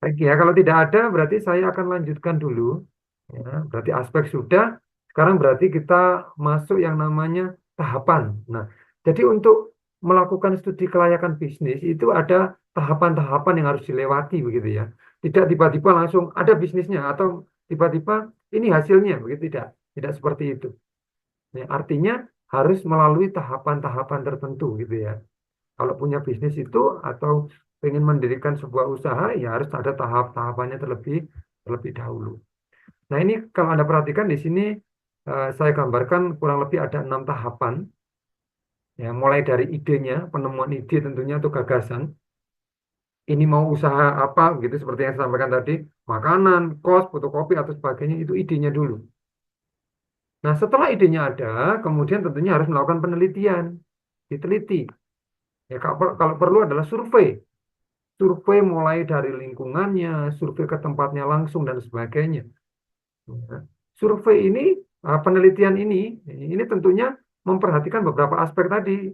Baik ya, kalau tidak ada berarti saya akan lanjutkan dulu. Ya, berarti aspek sudah. Sekarang berarti kita masuk yang namanya tahapan. Nah, jadi untuk melakukan studi kelayakan bisnis itu ada tahapan-tahapan yang harus dilewati begitu ya. Tidak tiba-tiba langsung ada bisnisnya atau tiba-tiba ini hasilnya begitu tidak. Tidak seperti itu. Ya, artinya harus melalui tahapan-tahapan tertentu gitu ya. Kalau punya bisnis itu atau ingin mendirikan sebuah usaha ya harus ada tahap-tahapannya terlebih dahulu. Nah ini kalau Anda perhatikan di sini saya gambarkan kurang lebih ada 6 tahapan. Ya, mulai dari idenya, penemuan ide tentunya atau gagasan. Ini mau usaha apa gitu seperti yang saya sampaikan tadi, makanan, kos, fotokopi atau sebagainya itu idenya dulu. Nah setelah idenya ada, kemudian tentunya harus melakukan penelitian, diteliti. Ya kalau perlu adalah survei. Survei mulai dari lingkungannya, survei ke tempatnya langsung dan sebagainya. Ya. Survei ini, penelitian ini tentunya memperhatikan beberapa aspek tadi.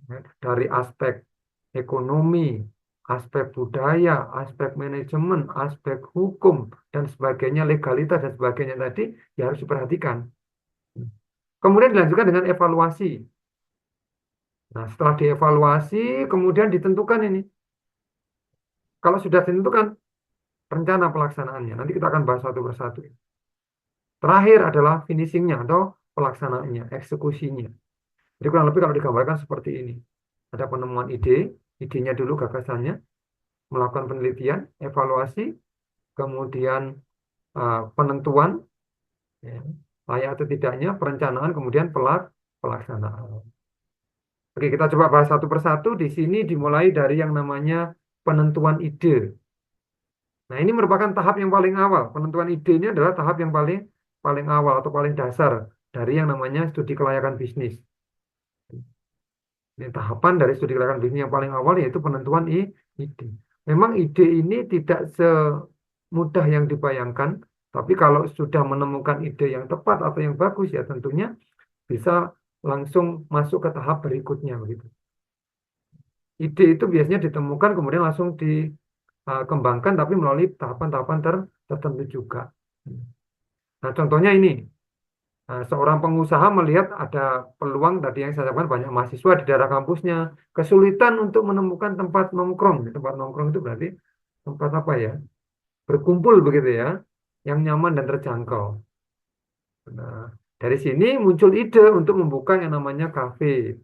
Ya. Dari aspek ekonomi, aspek budaya, aspek manajemen, aspek hukum, dan sebagainya, legalitas dan sebagainya tadi, ya harus diperhatikan. Kemudian dilanjutkan dengan evaluasi. Nah, setelah dievaluasi, kemudian ditentukan ini. Kalau sudah ditentukan, rencana pelaksanaannya. Nanti kita akan bahas satu persatu. Terakhir adalah finishingnya atau pelaksanaannya, eksekusinya. Jadi kurang lebih kalau digambarkan seperti ini. Ada penemuan ide, idenya dulu gagasannya, melakukan penelitian, evaluasi, kemudian penentuan, ya, layak atau tidaknya, perencanaan, kemudian pelaksanaan. Oke, kita coba bahas satu persatu. Di sini dimulai dari yang namanya penentuan ide. Nah, ini merupakan tahap yang paling awal. Penentuan ide ini adalah tahap yang paling awal atau paling dasar dari yang namanya studi kelayakan bisnis. Ini tahapan dari studi kelayakan bisnis yang paling awal yaitu penentuan ide. Memang ide ini tidak semudah yang dibayangkan, tapi kalau sudah menemukan ide yang tepat atau yang bagus ya tentunya bisa langsung masuk ke tahap berikutnya begitu. Ide itu biasanya ditemukan kemudian langsung kembangkan tapi melalui tahapan-tahapan tertentu juga. Nah, contohnya ini, seorang pengusaha melihat ada peluang tadi yang saya sampaikan banyak mahasiswa di daerah kampusnya, kesulitan untuk menemukan tempat nongkrong. Tempat nongkrong itu berarti tempat apa ya? Berkumpul begitu ya, yang nyaman dan terjangkau. Nah, dari sini muncul ide untuk membuka yang namanya kafe,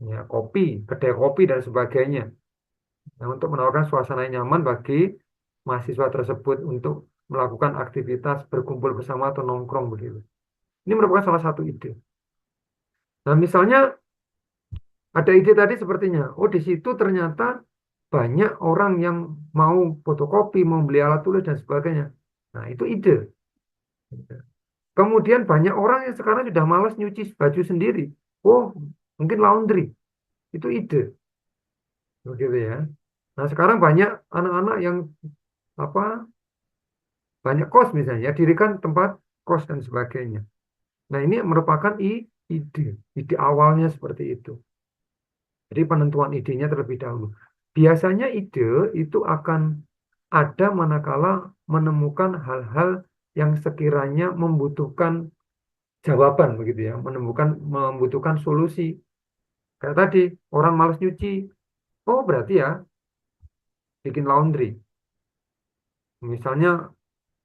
ya, kopi, kedai kopi dan sebagainya. Nah, untuk menawarkan suasana yang nyaman bagi mahasiswa tersebut untuk melakukan aktivitas berkumpul bersama atau nongkrong begitu. Ini merupakan salah satu ide. Nah, misalnya ada ide tadi sepertinya, oh di situ ternyata banyak orang yang mau fotokopi, mau beli alat tulis dan sebagainya. Nah, itu ide. Kemudian banyak orang yang sekarang sudah malas nyuci baju sendiri. Oh, mungkin laundry. Itu ide. Begitu ya. Nah, sekarang banyak anak-anak yang apa banyak kos misalnya, dirikan tempat kos dan sebagainya. Nah, ini merupakan ide awalnya seperti itu. Jadi penentuan idenya terlebih dahulu. Biasanya ide itu akan ada manakala menemukan hal-hal yang sekiranya membutuhkan jawaban begitu ya, membutuhkan solusi. Kayak tadi, orang malas nyuci. Oh, berarti ya bikin laundry. Misalnya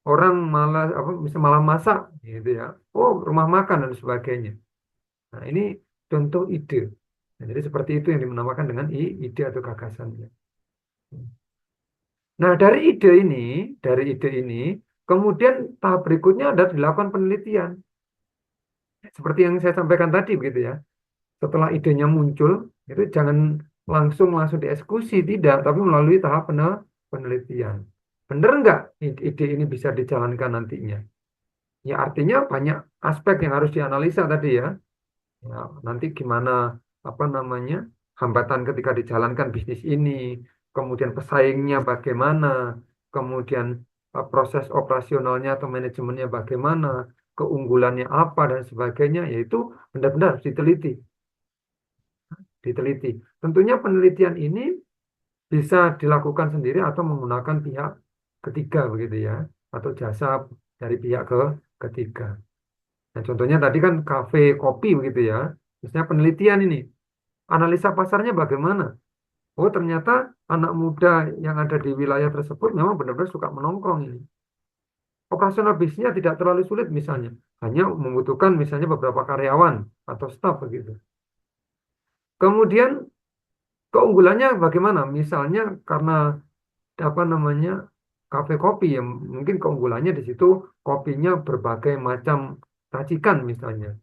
orang malas malah masak gitu ya. Oh, rumah makan dan sebagainya. Nah, ini contoh ide. Nah, jadi seperti itu yang dinamakan dengan ide atau gagasannya. Nah, dari ide ini, kemudian tahap berikutnya adalah dilakukan penelitian. Seperti yang saya sampaikan tadi begitu ya. Setelah idenya muncul, itu jangan langsung dieksekusi, tidak, tapi melalui tahap penelitian. Benar nggak ide ini bisa dijalankan nantinya? Ya artinya banyak aspek yang harus dianalisa tadi ya. Ya, nanti gimana apa namanya hambatan ketika dijalankan bisnis ini, kemudian pesaingnya bagaimana, kemudian proses operasionalnya atau manajemennya bagaimana, keunggulannya apa dan sebagainya, yaitu benar-benar harus diteliti. Tentunya penelitian ini bisa dilakukan sendiri atau menggunakan pihak ketiga begitu ya, atau jasa dari pihak ketiga. Nah, contohnya tadi kan kafe kopi begitu ya. Misalnya penelitian ini, analisa pasarnya bagaimana? Oh, ternyata anak muda yang ada di wilayah tersebut memang benar-benar suka menongkrong ini. Operasional bisnisnya tidak terlalu sulit misalnya, hanya membutuhkan misalnya beberapa karyawan atau staf begitu. Kemudian keunggulannya bagaimana? Misalnya karena apa namanya kafe kopi yang mungkin keunggulannya di situ kopinya berbagai macam racikan misalnya.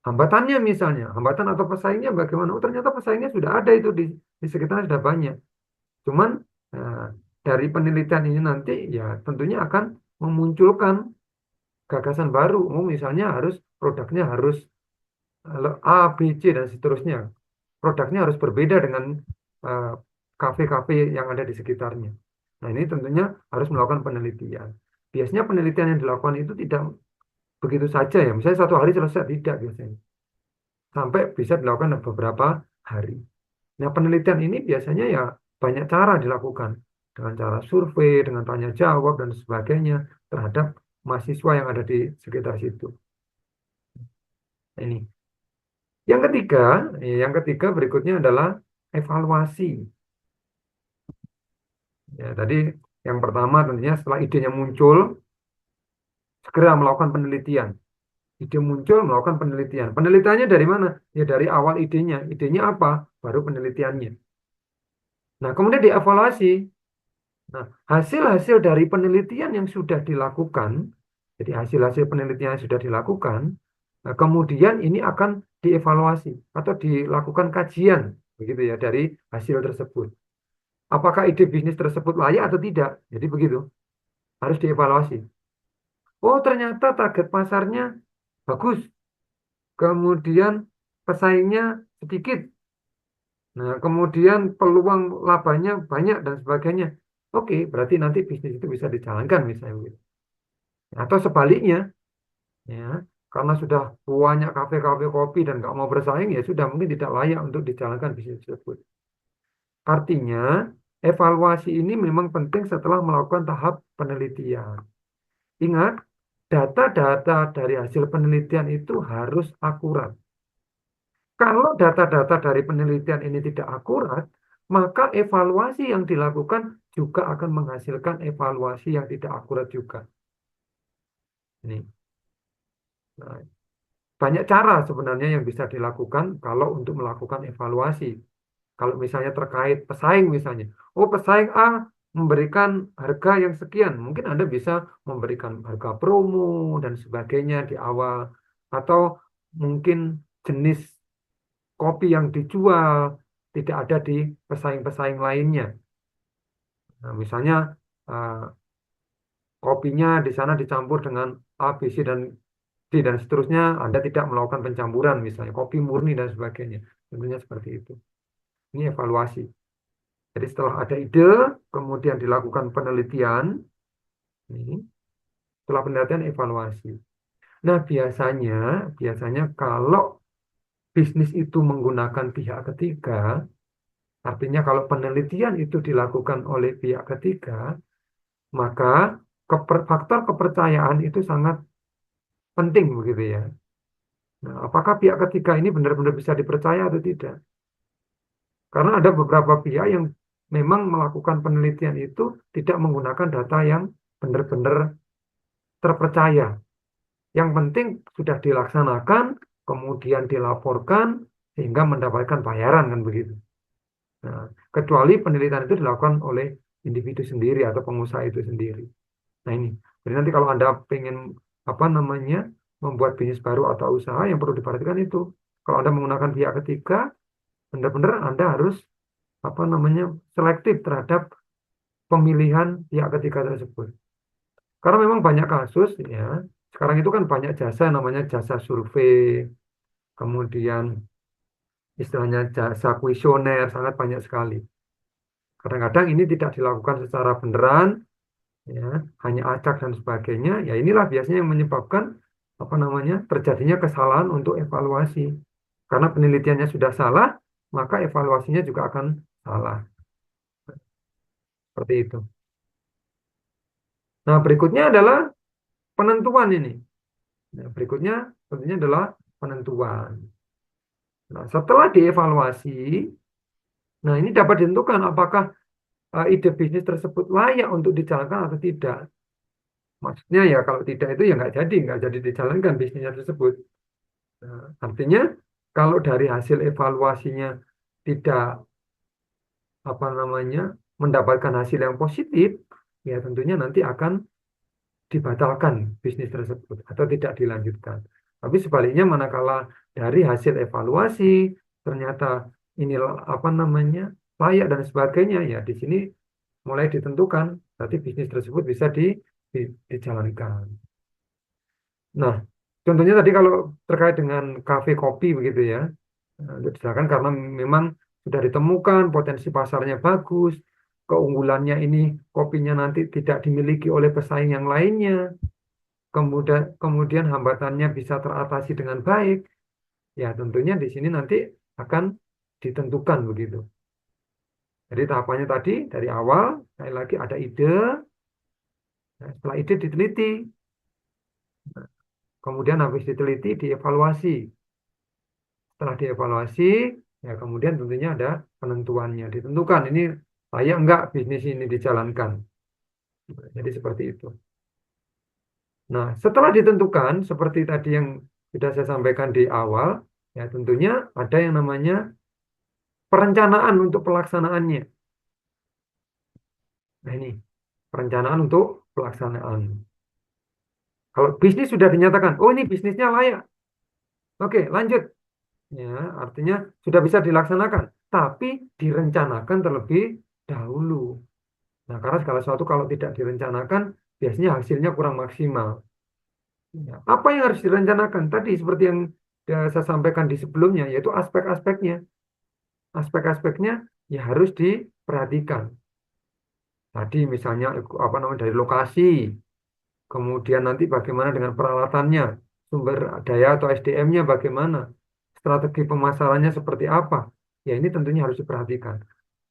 Hambatannya misalnya, hambatan atau pesaingnya bagaimana? Oh, ternyata pesaingnya sudah ada itu di sekitar sudah banyak. Cuman nah, dari penelitian ini nanti ya tentunya akan memunculkan gagasan baru. Oh, misalnya produknya harus A, B, C dan seterusnya. Produknya harus berbeda dengan eh, kafe-kafe yang ada di sekitarnya. Nah, ini tentunya harus melakukan penelitian. Biasanya penelitian yang dilakukan itu tidak begitu saja ya. Misalnya satu hari selesai, tidak biasanya. Sampai bisa dilakukan beberapa hari. Nah, penelitian ini biasanya ya banyak cara dilakukan. Dengan cara survei, dengan tanya jawab, dan sebagainya terhadap mahasiswa yang ada di sekitar situ. Ini. Yang ketiga berikutnya adalah evaluasi. Ya, tadi yang pertama tentunya setelah idenya muncul, segera melakukan penelitian. Ide muncul, melakukan penelitian. Penelitiannya dari mana? Ya dari awal idenya. Idenya apa? Baru penelitiannya. Nah, kemudian dievaluasi. Nah, hasil-hasil dari penelitian yang sudah dilakukan, jadi hasil-hasil penelitian yang sudah dilakukan, nah, kemudian ini akan dievaluasi atau dilakukan kajian, begitu ya, dari hasil tersebut. Apakah ide bisnis tersebut layak atau tidak? Jadi begitu, harus dievaluasi. Oh, ternyata target pasarnya bagus, kemudian pesaingnya sedikit. Nah, kemudian peluang labanya banyak dan sebagainya. Oke, berarti nanti bisnis itu bisa dijalankan misalnya gitu. Atau sebaliknya, ya, karena sudah banyak kafe-kafe kopi dan nggak mau bersaing, ya sudah mungkin tidak layak untuk dijalankan bisnis tersebut. Artinya, evaluasi ini memang penting setelah melakukan tahap penelitian. Ingat, data-data dari hasil penelitian itu harus akurat. Kalau data-data dari penelitian ini tidak akurat, maka evaluasi yang dilakukan juga akan menghasilkan evaluasi yang tidak akurat juga. Ini. Nah, banyak cara sebenarnya yang bisa dilakukan kalau untuk melakukan evaluasi. Kalau misalnya terkait pesaing misalnya, oh pesaing A memberikan harga yang sekian, mungkin Anda bisa memberikan harga promo dan sebagainya di awal, atau mungkin jenis kopi yang dijual tidak ada di pesaing-pesaing lainnya. Nah, misalnya eh, kopinya di sana dicampur dengan A, B, C, dan D dan seterusnya, Anda tidak melakukan pencampuran misalnya, kopi murni dan sebagainya. Tentunya seperti itu. Ini evaluasi. Jadi setelah ada ide, kemudian dilakukan penelitian, ini, setelah penelitian evaluasi. Nah, biasanya kalau bisnis itu menggunakan pihak ketiga, artinya kalau penelitian itu dilakukan oleh pihak ketiga, maka faktor kepercayaan itu sangat penting begitu ya. Nah, apakah pihak ketiga ini benar-benar bisa dipercaya atau tidak? Karena ada beberapa pihak yang memang melakukan penelitian itu tidak menggunakan data yang benar-benar terpercaya. Yang penting sudah dilaksanakan, kemudian dilaporkan, sehingga mendapatkan bayaran kan begitu. Nah, kecuali penelitian itu dilakukan oleh individu sendiri atau pengusaha itu sendiri. Nah ini, jadi nanti kalau Anda ingin membuat bisnis baru atau usaha, yang perlu diperhatikan itu. Kalau Anda menggunakan pihak ketiga, benar-benar Anda harus selektif terhadap pemilihan pihak ketiga tersebut. Karena memang banyak kasus ya. Sekarang itu kan banyak jasa namanya jasa survei, kemudian istilahnya jasa kuesioner, sangat banyak sekali. Kadang-kadang ini tidak dilakukan secara beneran, ya, hanya acak dan sebagainya. Ya inilah biasanya yang menyebabkan terjadinya kesalahan untuk evaluasi. Karena penelitiannya sudah salah, maka evaluasinya juga akan salah. Seperti itu. Nah, berikutnya adalah penentuan ini. Nah, berikutnya tentunya adalah penentuan. Nah, setelah dievaluasi, nah ini dapat ditentukan apakah ide bisnis tersebut layak untuk dijalankan atau tidak. Maksudnya ya kalau tidak itu ya nggak jadi dijalankan bisnisnya tersebut. Nah, artinya kalau dari hasil evaluasinya tidak mendapatkan hasil yang positif, ya tentunya nanti akan dibatalkan bisnis tersebut atau tidak dilanjutkan. Tapi sebaliknya manakala dari hasil evaluasi ternyata ini layak dan sebagainya, ya di sini mulai ditentukan berarti bisnis tersebut bisa dijalankan. Nah, contohnya tadi kalau terkait dengan kafe kopi begitu ya, dijalankan karena memang sudah ditemukan potensi pasarnya bagus, keunggulannya ini kopinya nanti tidak dimiliki oleh pesaing yang lainnya, kemudian hambatannya bisa teratasi dengan baik, ya tentunya di sini nanti akan ditentukan begitu. Jadi tahapannya tadi dari awal, sekali lagi ada ide, nah, setelah ide diteliti, kemudian habis diteliti dievaluasi. Setelah dievaluasi, ya kemudian tentunya ada penentuannya, ditentukan ini layak enggak bisnis ini dijalankan. Jadi seperti itu. Nah, setelah ditentukan, seperti tadi yang sudah saya sampaikan di awal, ya tentunya ada yang namanya perencanaan untuk pelaksanaannya. Nah ini, perencanaan untuk pelaksanaan. Kalau bisnis sudah dinyatakan, oh ini bisnisnya layak. Oke, lanjut. Ya, artinya sudah bisa dilaksanakan, tapi direncanakan terlebih dahulu. Nah, karena segala sesuatu kalau tidak direncanakan, biasanya hasilnya kurang maksimal. Ya, apa yang harus direncanakan? Tadi seperti yang saya sampaikan di sebelumnya, yaitu aspek-aspeknya. Aspek-aspeknya ya harus diperhatikan. Tadi misalnya dari lokasi, kemudian nanti bagaimana dengan peralatannya, sumber daya atau SDM-nya bagaimana, strategi pemasarannya seperti apa. Ya ini tentunya harus diperhatikan.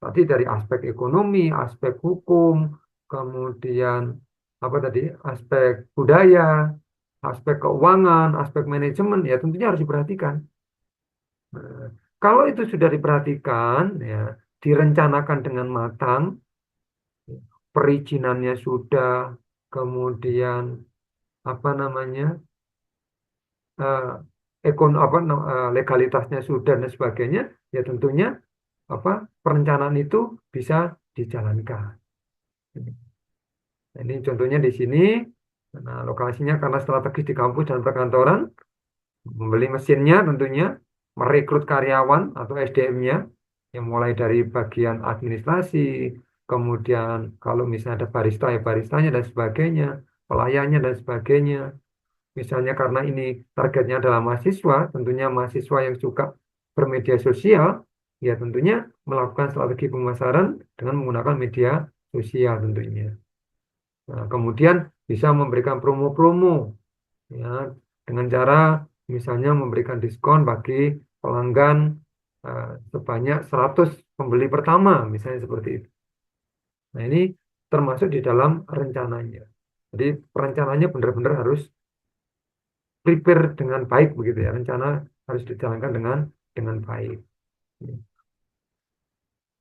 Tadi dari aspek ekonomi, aspek hukum, kemudian apa tadi, aspek budaya, aspek keuangan, aspek manajemen, ya tentunya harus diperhatikan. Nah, kalau itu sudah diperhatikan, ya direncanakan dengan matang, perizinannya sudah, kemudian apa namanya, eh, legalitasnya sudah dan sebagainya, ya tentunya apa perencanaan itu bisa dijalankan. Nah, ini contohnya di sini. Nah, lokasinya karena strategis di kampus dan perkantoran, membeli mesinnya tentunya, merekrut karyawan atau SDM-nya, yang mulai dari bagian administrasi, kemudian kalau misalnya ada barista ya baristanya dan sebagainya, pelayannya dan sebagainya. Misalnya karena ini targetnya adalah mahasiswa, tentunya mahasiswa yang suka bermedia sosial, ya tentunya melakukan strategi pemasaran dengan menggunakan media sosial tentunya. Nah, kemudian bisa memberikan promo-promo, ya, dengan cara misalnya memberikan diskon bagi pelanggan sebanyak 100 pembeli pertama, misalnya seperti itu. Nah, ini termasuk di dalam rencananya. Jadi perencanaannya benar-benar harus prepare dengan baik begitu ya. Rencana harus dijalankan dengan baik.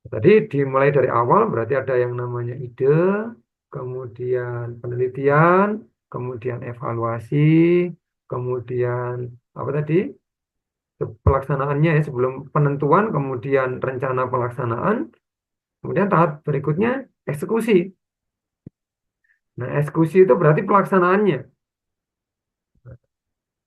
Tadi dimulai dari awal berarti ada yang namanya ide, kemudian penelitian, kemudian evaluasi, kemudian apa tadi? Pelaksanaannya ya, sebelum penentuan, kemudian rencana pelaksanaan, kemudian tahap berikutnya eksekusi. Nah, eksekusi itu berarti pelaksanaannya.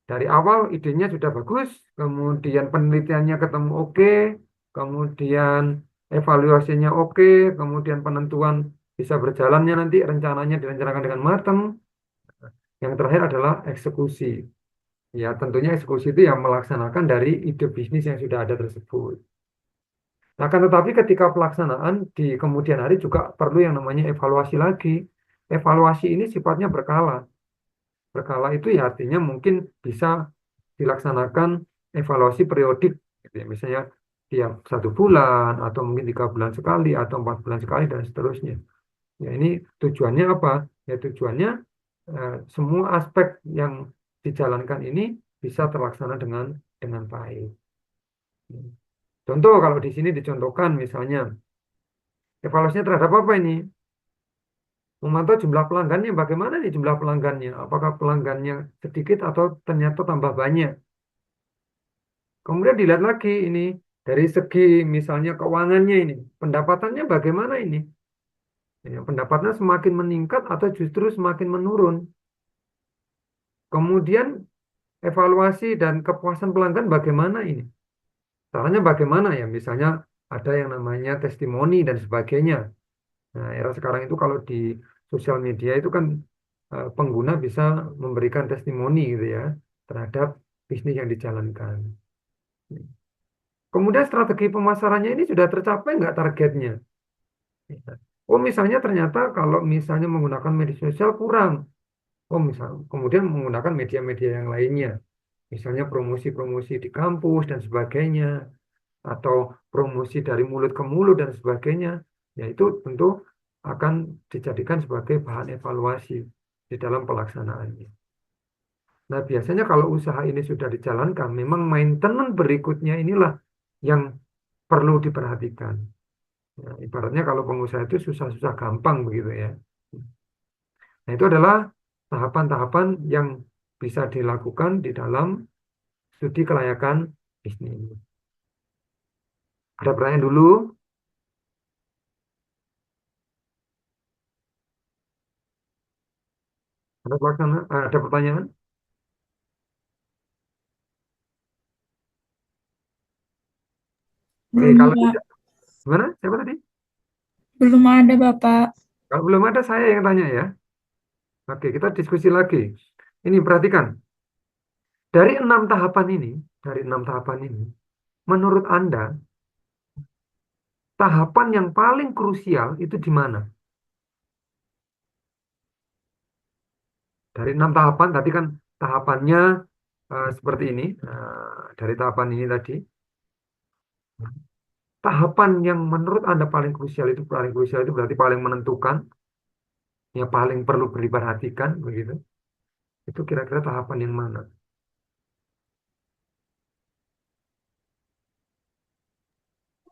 Dari awal idenya sudah bagus, kemudian penelitiannya ketemu oke, kemudian evaluasinya oke, kemudian penentuan bisa berjalannya nanti rencananya direncanakan dengan matang. Yang terakhir adalah eksekusi. Ya, tentunya eksekusi itu yang melaksanakan dari ide bisnis yang sudah ada tersebut. Nah, akan tetapi ketika pelaksanaan di kemudian hari juga perlu yang namanya evaluasi lagi. Evaluasi ini sifatnya berkala. Berkala itu ya artinya mungkin bisa dilaksanakan evaluasi periodik, gitu ya. Misalnya tiap 1 bulan, atau mungkin 3 bulan sekali, atau 4 bulan sekali, dan seterusnya. Ya, ini tujuannya apa? Ya tujuannya semua aspek yang dijalankan ini bisa terlaksana dengan baik. Contoh kalau di sini dicontohkan misalnya evaluasinya terhadap apa ini? Memantau jumlah pelanggannya, bagaimana nih jumlah pelanggannya? Apakah pelanggannya sedikit atau ternyata tambah banyak? Kemudian dilihat lagi ini dari segi misalnya keuangannya ini, pendapatannya bagaimana ini? Ya, pendapatannya semakin meningkat atau justru semakin menurun? Kemudian evaluasi dan kepuasan pelanggan bagaimana ini? Caranya bagaimana ya? Misalnya ada yang namanya testimoni dan sebagainya. Nah, era sekarang itu kalau di sosial media itu kan pengguna bisa memberikan testimoni gitu ya terhadap bisnis yang dijalankan. Kemudian strategi pemasarannya ini sudah tercapai nggak targetnya? Oh, misalnya ternyata kalau misalnya menggunakan media sosial kurang. Oh, misal kemudian menggunakan media-media yang lainnya. Misalnya promosi-promosi di kampus dan sebagainya, atau promosi dari mulut ke mulut dan sebagainya. Ya, itu tentu akan dijadikan sebagai bahan evaluasi di dalam pelaksanaannya. Nah, biasanya kalau usaha ini sudah dijalankan, memang maintenance berikutnya inilah yang perlu diperhatikan. Ya, ibaratnya kalau pengusaha itu susah-susah gampang begitu ya. Nah, itu adalah tahapan-tahapan yang bisa dilakukan di dalam studi kelayakan bisnis. Ada pertanyaan dulu? Ada pertanyaan? Oke, Belum, kalau Pak. tidak, gimana? Siapa tadi? Belum ada, Bapak. Kalau belum ada, saya yang tanya ya. Oke, kita diskusi lagi. Ini perhatikan. Dari enam tahapan ini, menurut Anda, tahapan yang paling krusial itu di mana? Dari 6 tahapan, tadi kan tahapannya seperti ini. Dari tahapan ini tadi, tahapan yang menurut Anda paling krusial itu berarti paling menentukan, ya paling perlu diperhatikan begitu. Itu kira-kira tahapan yang mana?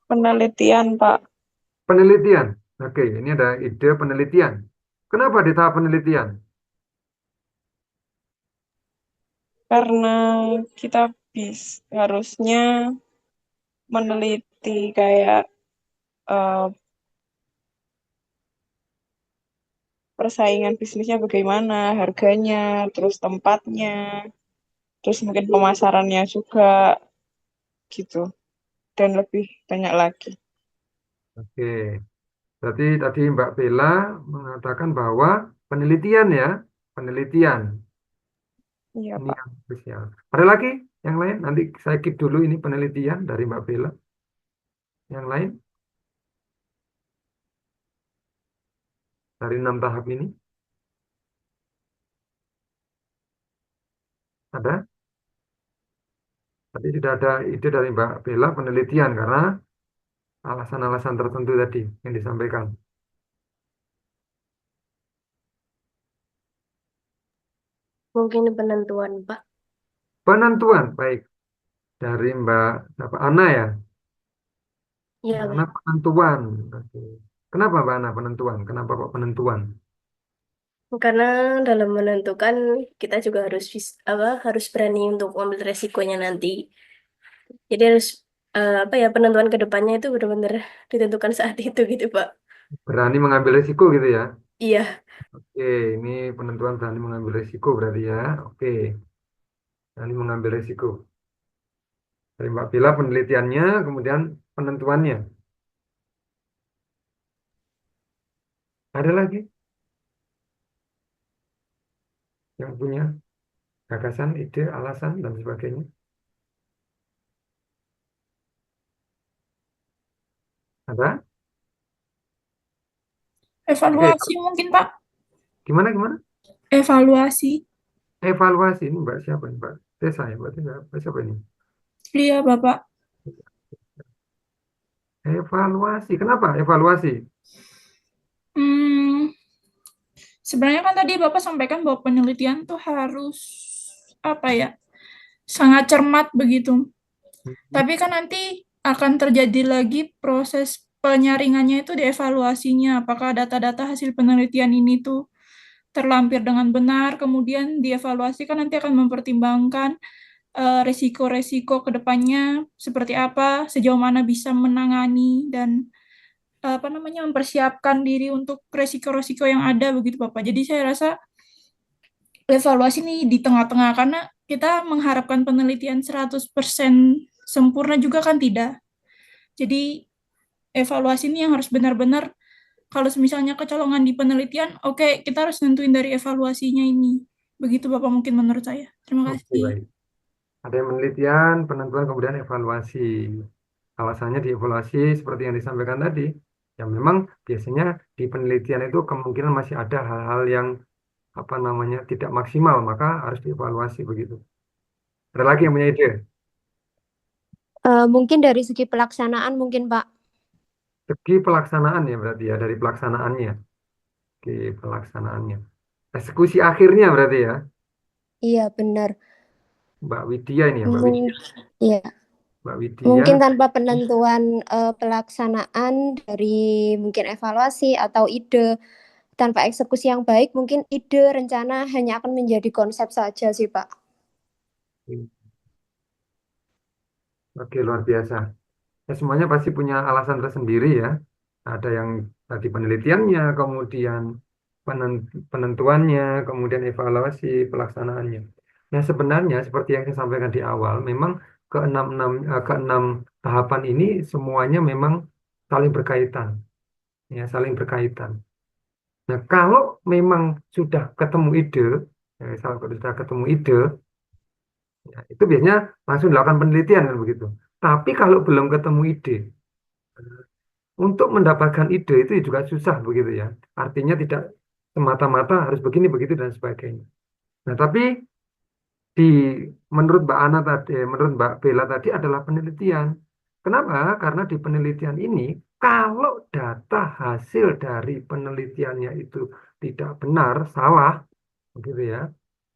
Penelitian, Pak. Penelitian. Oke, ini ada ide penelitian. Kenapa di tahap penelitian? Karena kita harusnya meneliti kayak eh, persaingan bisnisnya bagaimana, harganya, terus tempatnya, terus mungkin pemasarannya juga gitu, dan lebih banyak lagi. Oke, berarti tadi Mbak Bella mengatakan bahwa penelitian ya, penelitian. Iya, Ini Pak. yang spesial. Ada lagi yang lain? Nanti saya keep dulu ini penelitian dari Mbak Bella. Yang lain dari 6 tahap ini ada? Tadi sudah ada ide dari Mbak Bella penelitian karena alasan-alasan tertentu tadi yang disampaikan. Mungkin penentuan, Pak. Penentuan baik dari Mbak apa, Ana ya. Iya, Mbak Ana Pak. penentuan. Oke. Kenapa Mbak Ana penentuan? Kenapa kok penentuan? Karena dalam menentukan kita juga harus berani untuk ambil resikonya nanti. Jadi harus apa ya, penentuan ke depannya itu benar-benar ditentukan saat itu gitu, Pak. Berani mengambil risiko gitu ya. Iya. Oke, ini penentuan berani mengambil risiko berarti ya. Oke, berani mengambil risiko. Dari Mbak Bella penelitiannya, kemudian penentuannya. Ada lagi yang punya gagasan, ide, alasan, dan sebagainya? Ada? Oke, Evaluasi mungkin, Pak. gimana? Evaluasi. Evaluasi ini Mbak siapa ini Mbak? Tessa ya, Mbak Tessa. Mbak siapa ini? Iya, Bapak. Evaluasi. Kenapa evaluasi? Hmm, sebenarnya kan tadi Bapak sampaikan bahwa penelitian tuh harus apa ya, sangat cermat begitu. Tapi kan nanti akan terjadi lagi proses penyaringannya itu dievaluasinya. Apakah data-data hasil penelitian ini tuh terlampir dengan benar, kemudian dievaluasi kan nanti akan mempertimbangkan resiko-resiko ke depannya seperti apa, sejauh mana bisa menangani dan apa namanya mempersiapkan diri untuk resiko-resiko yang ada begitu Bapak. Jadi saya rasa evaluasi ini di tengah-tengah karena kita mengharapkan penelitian 100% sempurna juga kan tidak. Jadi evaluasi ini yang harus benar-benar kalau misalnya kecolongan di penelitian, oke, kita harus nentuin dari evaluasinya ini. Begitu Bapak mungkin menurut saya. Terima Oke, kasih. baik. Ada yang penelitian, penentuan, kemudian evaluasi. Alasannya dievaluasi seperti yang disampaikan tadi. Ya memang biasanya di penelitian itu kemungkinan masih ada hal-hal yang apa namanya tidak maksimal, maka harus dievaluasi begitu. Ada lagi yang punya ide? Mungkin dari segi pelaksanaan mungkin Pak. Segi pelaksanaan ya berarti ya, dari pelaksanaannya. Oke, pelaksanaannya. Eksekusi akhirnya berarti ya, Iya benar. Mbak Widya ini ya, Mbak Mung- Widya. Iya. Mbak Mungkin Widya, tanpa penentuan pelaksanaan dari mungkin evaluasi atau ide, tanpa eksekusi yang baik, mungkin ide rencana hanya akan menjadi konsep saja sih Pak. oke luar biasa. Ya, semuanya pasti punya alasan tersendiri ya. Ada yang tadi penelitiannya, kemudian penentuannya, kemudian evaluasi pelaksanaannya. Nah, sebenarnya seperti yang saya sampaikan di awal, memang keenam tahapan ini semuanya memang saling berkaitan, ya, saling berkaitan. Nah, kalau memang sudah ketemu ide, ya, misal kalau sudah ketemu ide, ya, itu biasanya langsung dilakukan penelitian kan begitu. Tapi kalau belum ketemu ide, untuk mendapatkan ide itu juga susah begitu ya. Artinya tidak semata-mata harus begini begitu dan sebagainya. Nah, tapi di menurut Mbak Ana tadi, menurut Mbak Bella tadi adalah penelitian. Kenapa? Karena di penelitian ini, kalau data hasil dari penelitiannya itu tidak benar, salah, begitu ya,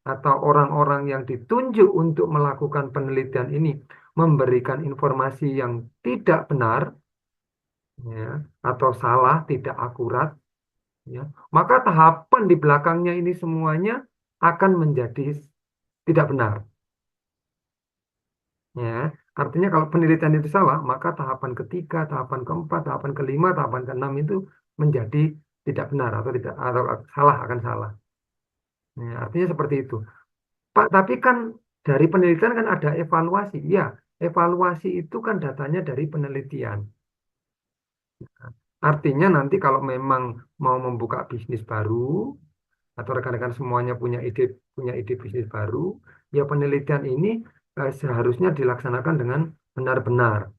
atau orang-orang yang ditunjuk untuk melakukan penelitian ini memberikan informasi yang tidak benar, ya, atau salah, tidak akurat, ya, maka tahapan di belakangnya ini semuanya akan menjadi tidak benar. Ya, artinya kalau penelitian itu salah, maka tahapan ketiga, tahapan keempat, tahapan kelima, tahapan keenam itu menjadi tidak benar atau tidak atau salah akan salah. Ya, artinya seperti itu. Pak, tapi kan dari penelitian kan ada evaluasi. Ya, evaluasi itu kan datanya dari penelitian. Artinya nanti kalau memang mau membuka bisnis baru atau rekan-rekan semuanya punya ide bisnis baru, ya penelitian ini seharusnya dilaksanakan dengan benar-benar.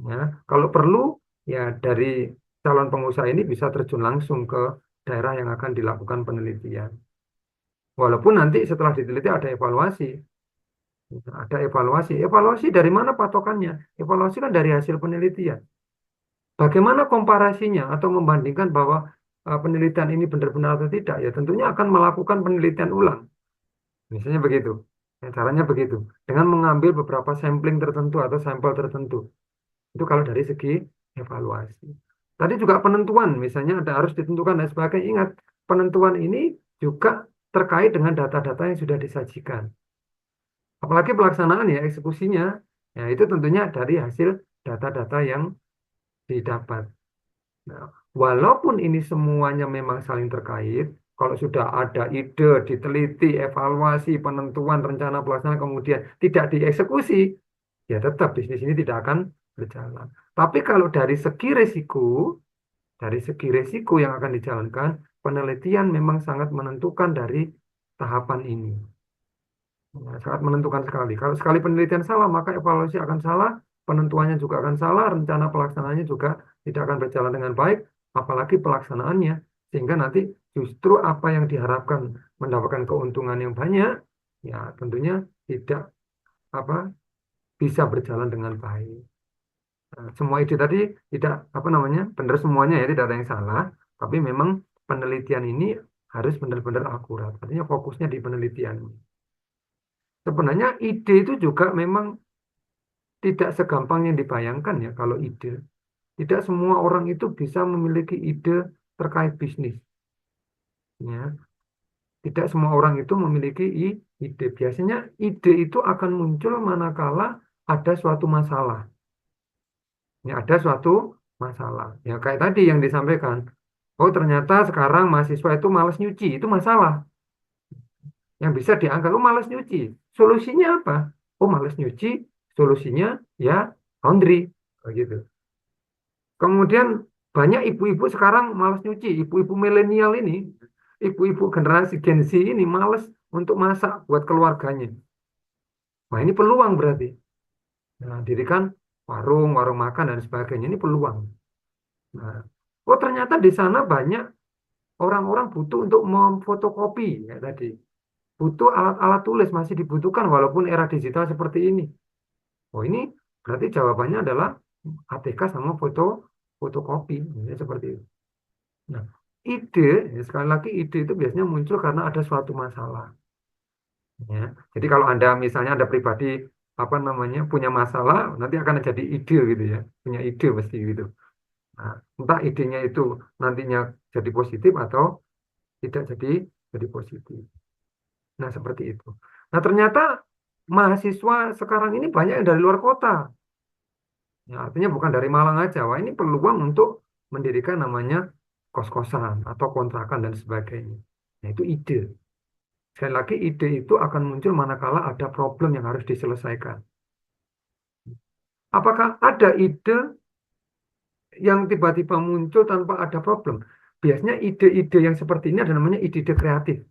Ya, kalau perlu ya dari calon pengusaha ini bisa terjun langsung ke daerah yang akan dilakukan penelitian. Walaupun nanti setelah diteliti ada evaluasi. Ada evaluasi. Evaluasi dari mana patokannya? Evaluasi kan dari hasil penelitian. Bagaimana komparasinya atau membandingkan bahwa penelitian ini benar-benar atau tidak? Ya tentunya akan melakukan penelitian ulang. Misalnya begitu. Ya, caranya begitu. Dengan mengambil beberapa sampling tertentu atau sampel tertentu. Itu kalau dari segi evaluasi. Tadi juga penentuan, misalnya ada harus ditentukan dan sebagainya. Ingat, penentuan ini juga terkait dengan data-data yang sudah disajikan. Apalagi pelaksanaan ya, eksekusinya, ya itu tentunya dari hasil data-data yang didapat. Nah, walaupun ini semuanya memang saling terkait, kalau sudah ada ide, diteliti, evaluasi, penentuan, rencana pelaksanaan, kemudian tidak dieksekusi, ya tetap bisnis ini tidak akan berjalan. Tapi kalau dari segi resiko yang akan dijalankan, penelitian memang sangat menentukan dari tahapan ini. Ya, sangat menentukan sekali. Kalau sekali penelitian salah, maka evaluasi akan salah, penentuannya juga akan salah, rencana pelaksanaannya juga tidak akan berjalan dengan baik, apalagi pelaksanaannya. Sehingga nanti justru apa yang diharapkan mendapatkan keuntungan yang banyak, ya tentunya tidak apa bisa berjalan dengan baik. Nah, semua ide tadi tidak apa namanya benar semuanya ya, tidak ada yang salah, tapi memang penelitian ini harus benar-benar akurat. Artinya fokusnya di penelitian. Sebenarnya ide itu juga memang tidak segampang yang dibayangkan ya kalau ide. Tidak semua orang itu bisa memiliki ide terkait bisnis. Ya. Tidak semua orang itu memiliki ide. Biasanya ide itu akan muncul manakala ada suatu masalah. Ya, ada suatu masalah. Ya kayak tadi yang disampaikan. Oh ternyata sekarang mahasiswa itu malas nyuci. Itu masalah. Yang bisa dianggap, oh malas nyuci. Solusinya apa? Oh malas nyuci. Solusinya ya laundry. Begitu. Kemudian banyak ibu-ibu sekarang malas nyuci. Ibu-ibu milenial ini, ibu-ibu generasi Gen Z ini malas untuk masak buat keluarganya. Nah ini peluang berarti. Nah, dirikan warung, warung makan dan sebagainya ini peluang. Nah, oh ternyata di sana banyak orang-orang butuh untuk memfotokopi ya tadi. Butuh alat-alat tulis masih dibutuhkan walaupun era digital seperti ini. Oh ini berarti jawabannya adalah ATK sama fotokopi ya, seperti itu. Nah, ide ya, sekali lagi ide itu biasanya muncul karena ada suatu masalah. Ya. Jadi kalau Anda misalnya Anda pribadi apa namanya punya masalah, nanti akan jadi ide gitu ya, punya ide pasti gitu. Nah, entah idenya itu nantinya jadi positif atau tidak jadi positif. Nah, seperti itu. Nah, ternyata mahasiswa sekarang ini banyak yang dari luar kota. Ya, artinya bukan dari Malang aja. Wah, ini peluang untuk mendirikan namanya kos-kosan atau kontrakan dan sebagainya. Nah, itu ide. Sekali lagi, ide itu akan muncul manakala ada problem yang harus diselesaikan. Apakah ada ide yang tiba-tiba muncul tanpa ada problem? Biasanya ide-ide yang seperti ini ada namanya ide-ide kreatif.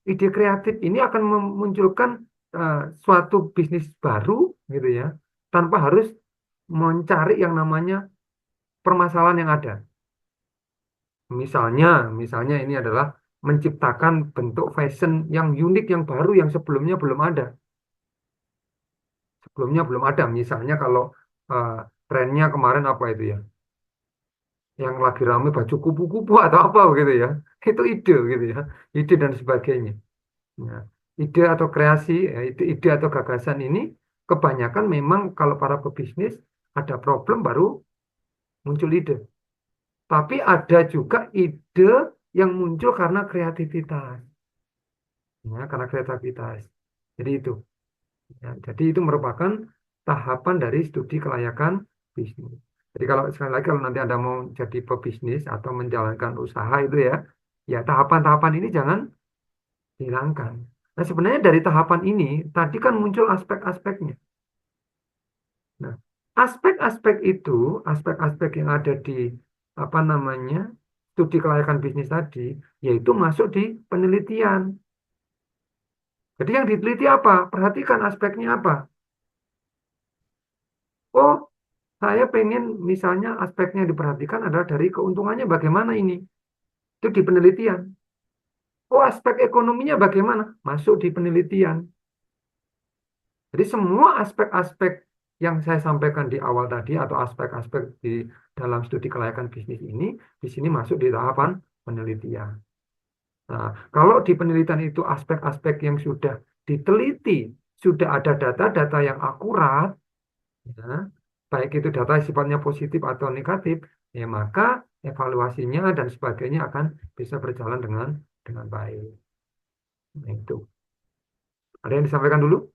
Ide kreatif ini akan memunculkan suatu bisnis baru gitu ya, tanpa harus mencari yang namanya permasalahan yang ada. Misalnya ini adalah menciptakan bentuk fashion yang unik, yang baru, yang sebelumnya belum ada. sebelumnya belum ada. Misalnya kalau trennya kemarin apa itu ya, yang lagi rame baju kupu-kupu atau apa gitu ya, itu ide gitu ya, ide dan sebagainya. Nah, ide atau kreasi, ya, ide atau gagasan ini kebanyakan memang kalau para pebisnis ada problem baru muncul ide. Tapi ada juga ide yang muncul karena kreativitas. Ya, karena kreativitas. Jadi itu. Ya, jadi itu merupakan tahapan dari studi kelayakan bisnis. Jadi kalau sekali lagi kalau nanti Anda mau jadi pebisnis atau menjalankan usaha itu ya, ya tahapan-tahapan ini jangan dihilangkan. Nah, sebenarnya dari tahapan ini tadi kan muncul aspek-aspeknya. Nah, aspek-aspek itu, aspek-aspek yang ada di apa namanya studi kelayakan bisnis tadi, yaitu masuk di penelitian. Jadi yang diteliti apa? Perhatikan aspeknya apa. Oh, saya pengen misalnya aspeknya yang diperhatikan adalah dari keuntungannya bagaimana ini. Itu di penelitian. Oh, aspek ekonominya bagaimana? Masuk di penelitian. Jadi semua aspek-aspek yang saya sampaikan di awal tadi atau aspek-aspek di dalam studi kelayakan bisnis ini, di sini masuk di tahapan penelitian. Nah, kalau di penelitian itu aspek-aspek yang sudah diteliti, sudah ada data-data yang akurat, ya, baik itu data sifatnya positif atau negatif, ya maka evaluasinya dan sebagainya akan bisa berjalan dengan baik. Nah, itu. Ada yang disampaikan dulu?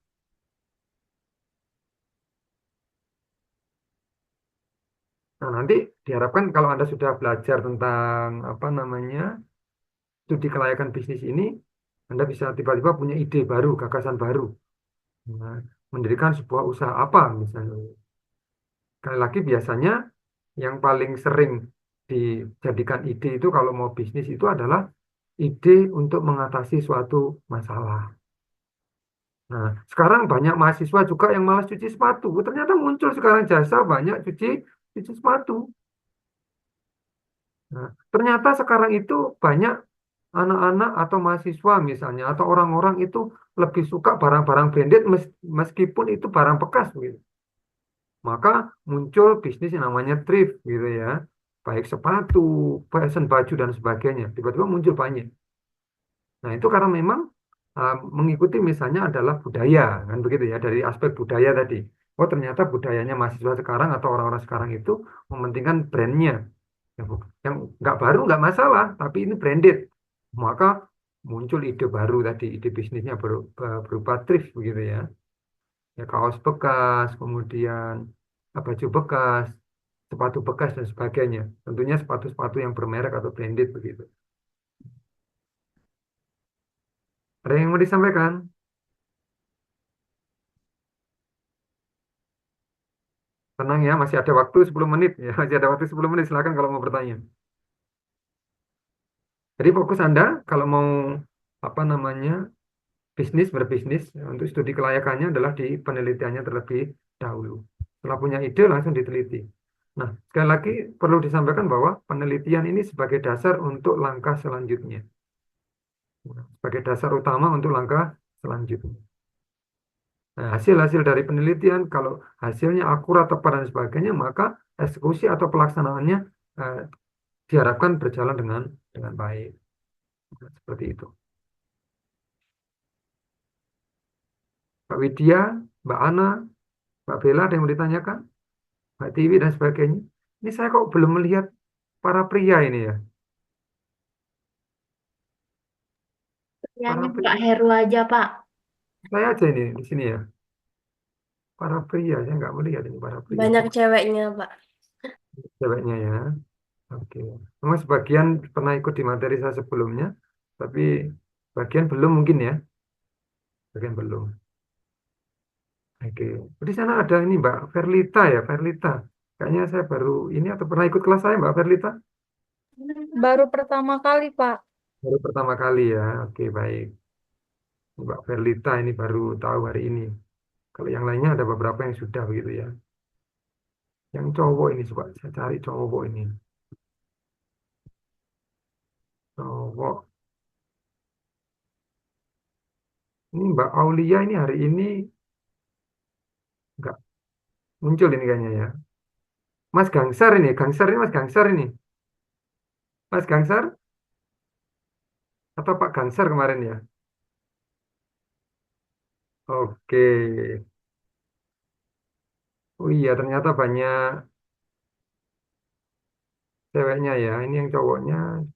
Nah, nanti diharapkan kalau Anda sudah belajar tentang apa namanya studi kelayakan bisnis ini, Anda bisa tiba-tiba punya ide baru, gagasan baru. Nah, mendirikan sebuah usaha apa misalnya. Sekali lagi biasanya yang paling sering dijadikan ide itu kalau mau bisnis itu adalah ide untuk mengatasi suatu masalah. Nah, sekarang banyak mahasiswa juga yang malas cuci sepatu. Ternyata muncul sekarang jasa banyak cuci sepatu. Nah, ternyata sekarang itu banyak anak-anak atau mahasiswa misalnya atau orang-orang itu lebih suka barang-barang branded meskipun itu barang bekas gitu. Maka muncul bisnis yang namanya thrift gitu ya. Baik sepatu, fashion baju dan sebagainya. Tiba-tiba muncul banyak. Nah, itu karena memang mengikuti misalnya adalah budaya kan begitu ya dari aspek budaya tadi. Oh, ternyata budayanya mahasiswa sekarang atau orang-orang sekarang itu mementingkan brandnya. Yang nggak baru nggak masalah, tapi ini branded. Maka muncul ide baru tadi, ide bisnisnya berupa thrift begitu ya. Ya kaos bekas, kemudian baju bekas, sepatu bekas dan sebagainya. Tentunya sepatu-sepatu yang bermerek atau branded begitu. Ada yang mau disampaikan? Tenang ya, masih ada waktu 10 menit ya, masih ada waktu 10 menit. Silakan kalau mau bertanya. Jadi fokus Anda kalau mau apa namanya berbisnis untuk studi kelayakannya adalah di penelitiannya terlebih dahulu. Setelah punya ide langsung diteliti. Nah, sekali lagi perlu disampaikan bahwa penelitian ini sebagai dasar untuk langkah selanjutnya. Sebagai dasar utama untuk langkah selanjutnya. Nah, hasil-hasil dari penelitian, kalau hasilnya akurat, tepat, dan sebagainya, maka eksekusi atau pelaksanaannya eh, diharapkan berjalan dengan baik. Nah, seperti itu. Mbak Widya, Mbak Ana, Mbak Bella, ada yang mau ditanyakan? Mbak Tiwi, dan sebagainya. Ini saya kok belum melihat para pria ini ya. Para Hanya Pak pria, Heru aja, Pak. saya aja ini di sini ya. Para pria, saya nggak melihat ini para pria. Banyak ceweknya, Pak. Ceweknya ya. Oke. Memang sebagian pernah ikut di materi saya sebelumnya, tapi bagian belum mungkin ya. Bagian belum. Oke. Di sana ada ini Mbak Verlita ya, Verlita. Kayaknya saya baru ini atau pernah ikut kelas saya Mbak Verlita? Baru pertama kali, Pak. Baru pertama kali ya. Oke, baik. Mbak Verlita ini baru tahu hari ini. Kalau yang lainnya ada beberapa yang sudah begitu ya. Yang cowok ini coba saya cari cowok ini. Cowok. Ini Mbak Aulia ini hari ini Muncul ini kayaknya ya. Mas Gangsar ini, Mas Gangsar ini. Mas Gangsar atau Pak Gangsar kemarin ya? Oke. Oh iya, ternyata banyak ceweknya ya. Ini yang cowoknya.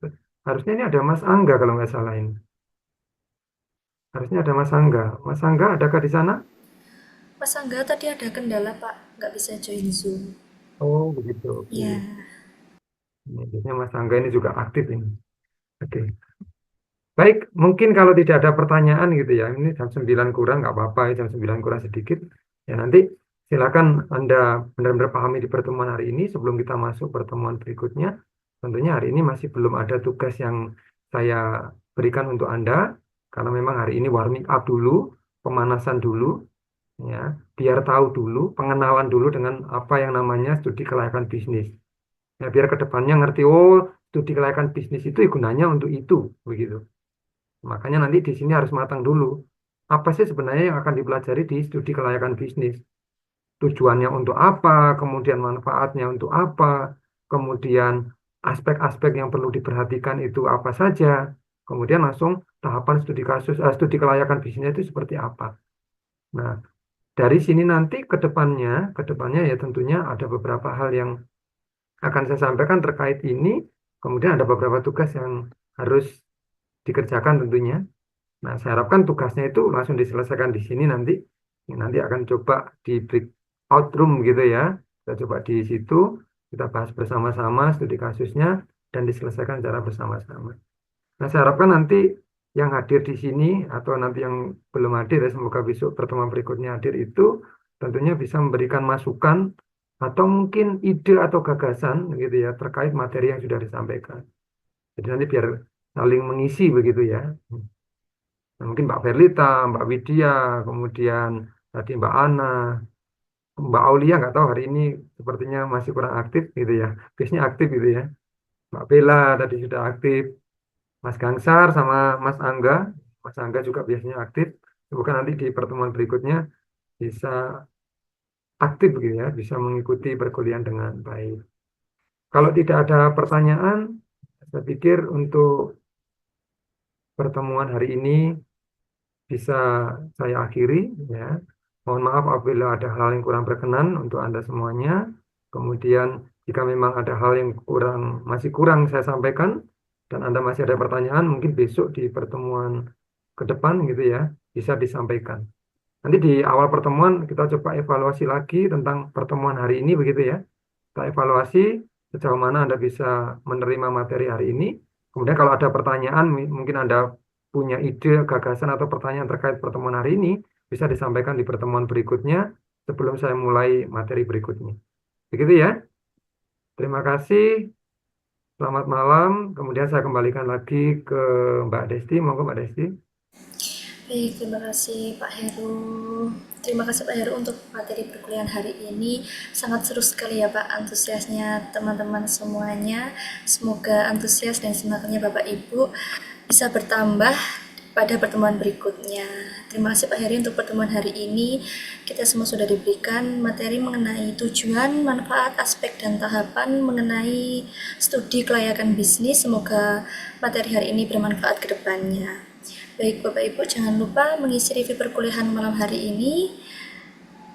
Harusnya ini ada Mas Angga kalau nggak salah ini. Harusnya ada Mas Angga. Mas Angga, adakah di sana? Mas Angga tadi ada kendala, Pak, nggak bisa join Zoom. Oh, begitu. Oke. Ya, Ini biasanya Mas Angga ini juga aktif ini. Oke. Baik, mungkin kalau tidak ada pertanyaan gitu ya, ini jam 9 kurang, nggak apa-apa ya, jam 9 kurang sedikit. Ya nanti silakan Anda benar-benar pahami di pertemuan hari ini sebelum kita masuk pertemuan berikutnya. Tentunya hari ini masih belum ada tugas yang saya berikan untuk Anda, karena memang hari ini warming up dulu, pemanasan dulu, ya, biar tahu dulu, pengenalan dulu dengan apa yang namanya studi kelayakan bisnis. Ya, biar kedepannya ngerti, oh, studi kelayakan bisnis itu gunanya untuk itu, begitu. Makanya nanti di sini harus matang dulu. Apa sih sebenarnya yang akan dipelajari di studi kelayakan bisnis? Tujuannya untuk apa, kemudian manfaatnya untuk apa, kemudian aspek-aspek yang perlu diperhatikan itu apa saja, kemudian langsung tahapan studi kelayakan bisnisnya itu seperti apa. Nah, dari sini nanti ke depannya ya tentunya ada beberapa hal yang akan saya sampaikan terkait ini, kemudian ada beberapa tugas yang harus dikerjakan tentunya. Nah, saya harapkan tugasnya itu langsung diselesaikan di sini nanti. Nanti akan coba di breakout room gitu ya. Kita coba di situ, kita bahas bersama-sama studi kasusnya dan diselesaikan secara bersama-sama. Nah, saya harapkan nanti yang hadir di sini atau nanti yang belum hadir ya, semoga besok pertemuan berikutnya hadir itu tentunya bisa memberikan masukan atau mungkin ide atau gagasan gitu ya terkait materi yang sudah disampaikan. Jadi nanti biar saling mengisi begitu ya. Nah, mungkin Mbak Berlita, Mbak Widya, kemudian tadi Mbak Ana, Mbak Aulia nggak tahu hari ini sepertinya masih kurang aktif gitu ya. Biasanya aktif gitu ya. Mbak Bella tadi sudah aktif, Mas Gangsar sama Mas Angga. Mas Angga juga biasanya aktif. Semoga nanti di pertemuan berikutnya bisa aktif gitu ya, bisa mengikuti perkuliahan dengan baik. Kalau tidak ada pertanyaan, saya pikir untuk pertemuan hari ini bisa saya akhiri ya. Mohon maaf apabila ada hal yang kurang berkenan untuk Anda semuanya. Kemudian jika memang ada hal yang masih kurang saya sampaikan dan Anda masih ada pertanyaan, mungkin besok di pertemuan ke depan gitu ya, bisa disampaikan. Nanti di awal pertemuan kita coba evaluasi lagi tentang pertemuan hari ini begitu ya. Kita evaluasi sejauh mana Anda bisa menerima materi hari ini. Kemudian kalau ada pertanyaan, mungkin Anda punya ide, gagasan atau pertanyaan terkait pertemuan hari ini, bisa disampaikan di pertemuan berikutnya sebelum saya mulai materi berikutnya. Begitu ya. Terima kasih. Selamat malam. Kemudian saya kembalikan lagi ke Mbak Desti. Monggo Mbak Desti. baik, terima kasih Pak Heru. Terima kasih Pak Heru untuk materi perkuliahan hari ini. Sangat seru sekali ya Pak antusiasnya teman-teman semuanya. Semoga antusias dan semangatnya Bapak Ibu bisa bertambah pada pertemuan berikutnya. Terima kasih Pak Heri untuk pertemuan hari ini. Kita semua sudah diberikan materi mengenai tujuan, manfaat, aspek, dan tahapan mengenai studi kelayakan bisnis. Semoga materi hari ini bermanfaat ke depannya. Baik Bapak Ibu, jangan lupa mengisi review perkuliahan malam hari ini.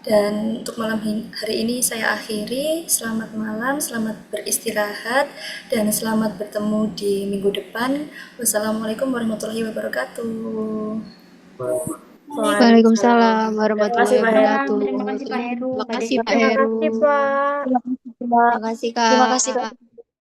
Dan untuk malam hari ini saya akhiri. Selamat malam, selamat beristirahat, dan selamat bertemu di minggu depan. Wassalamualaikum warahmatullahi wabarakatuh. Waalaikumsalam warahmatullahi Terima kasih, Pak Heru. wabarakatuh. Terima kasih Pak Heru. Terima kasih Pak Terima Heru. kasih, Pak. Terima kasih Kak. Terima kasih, Kak.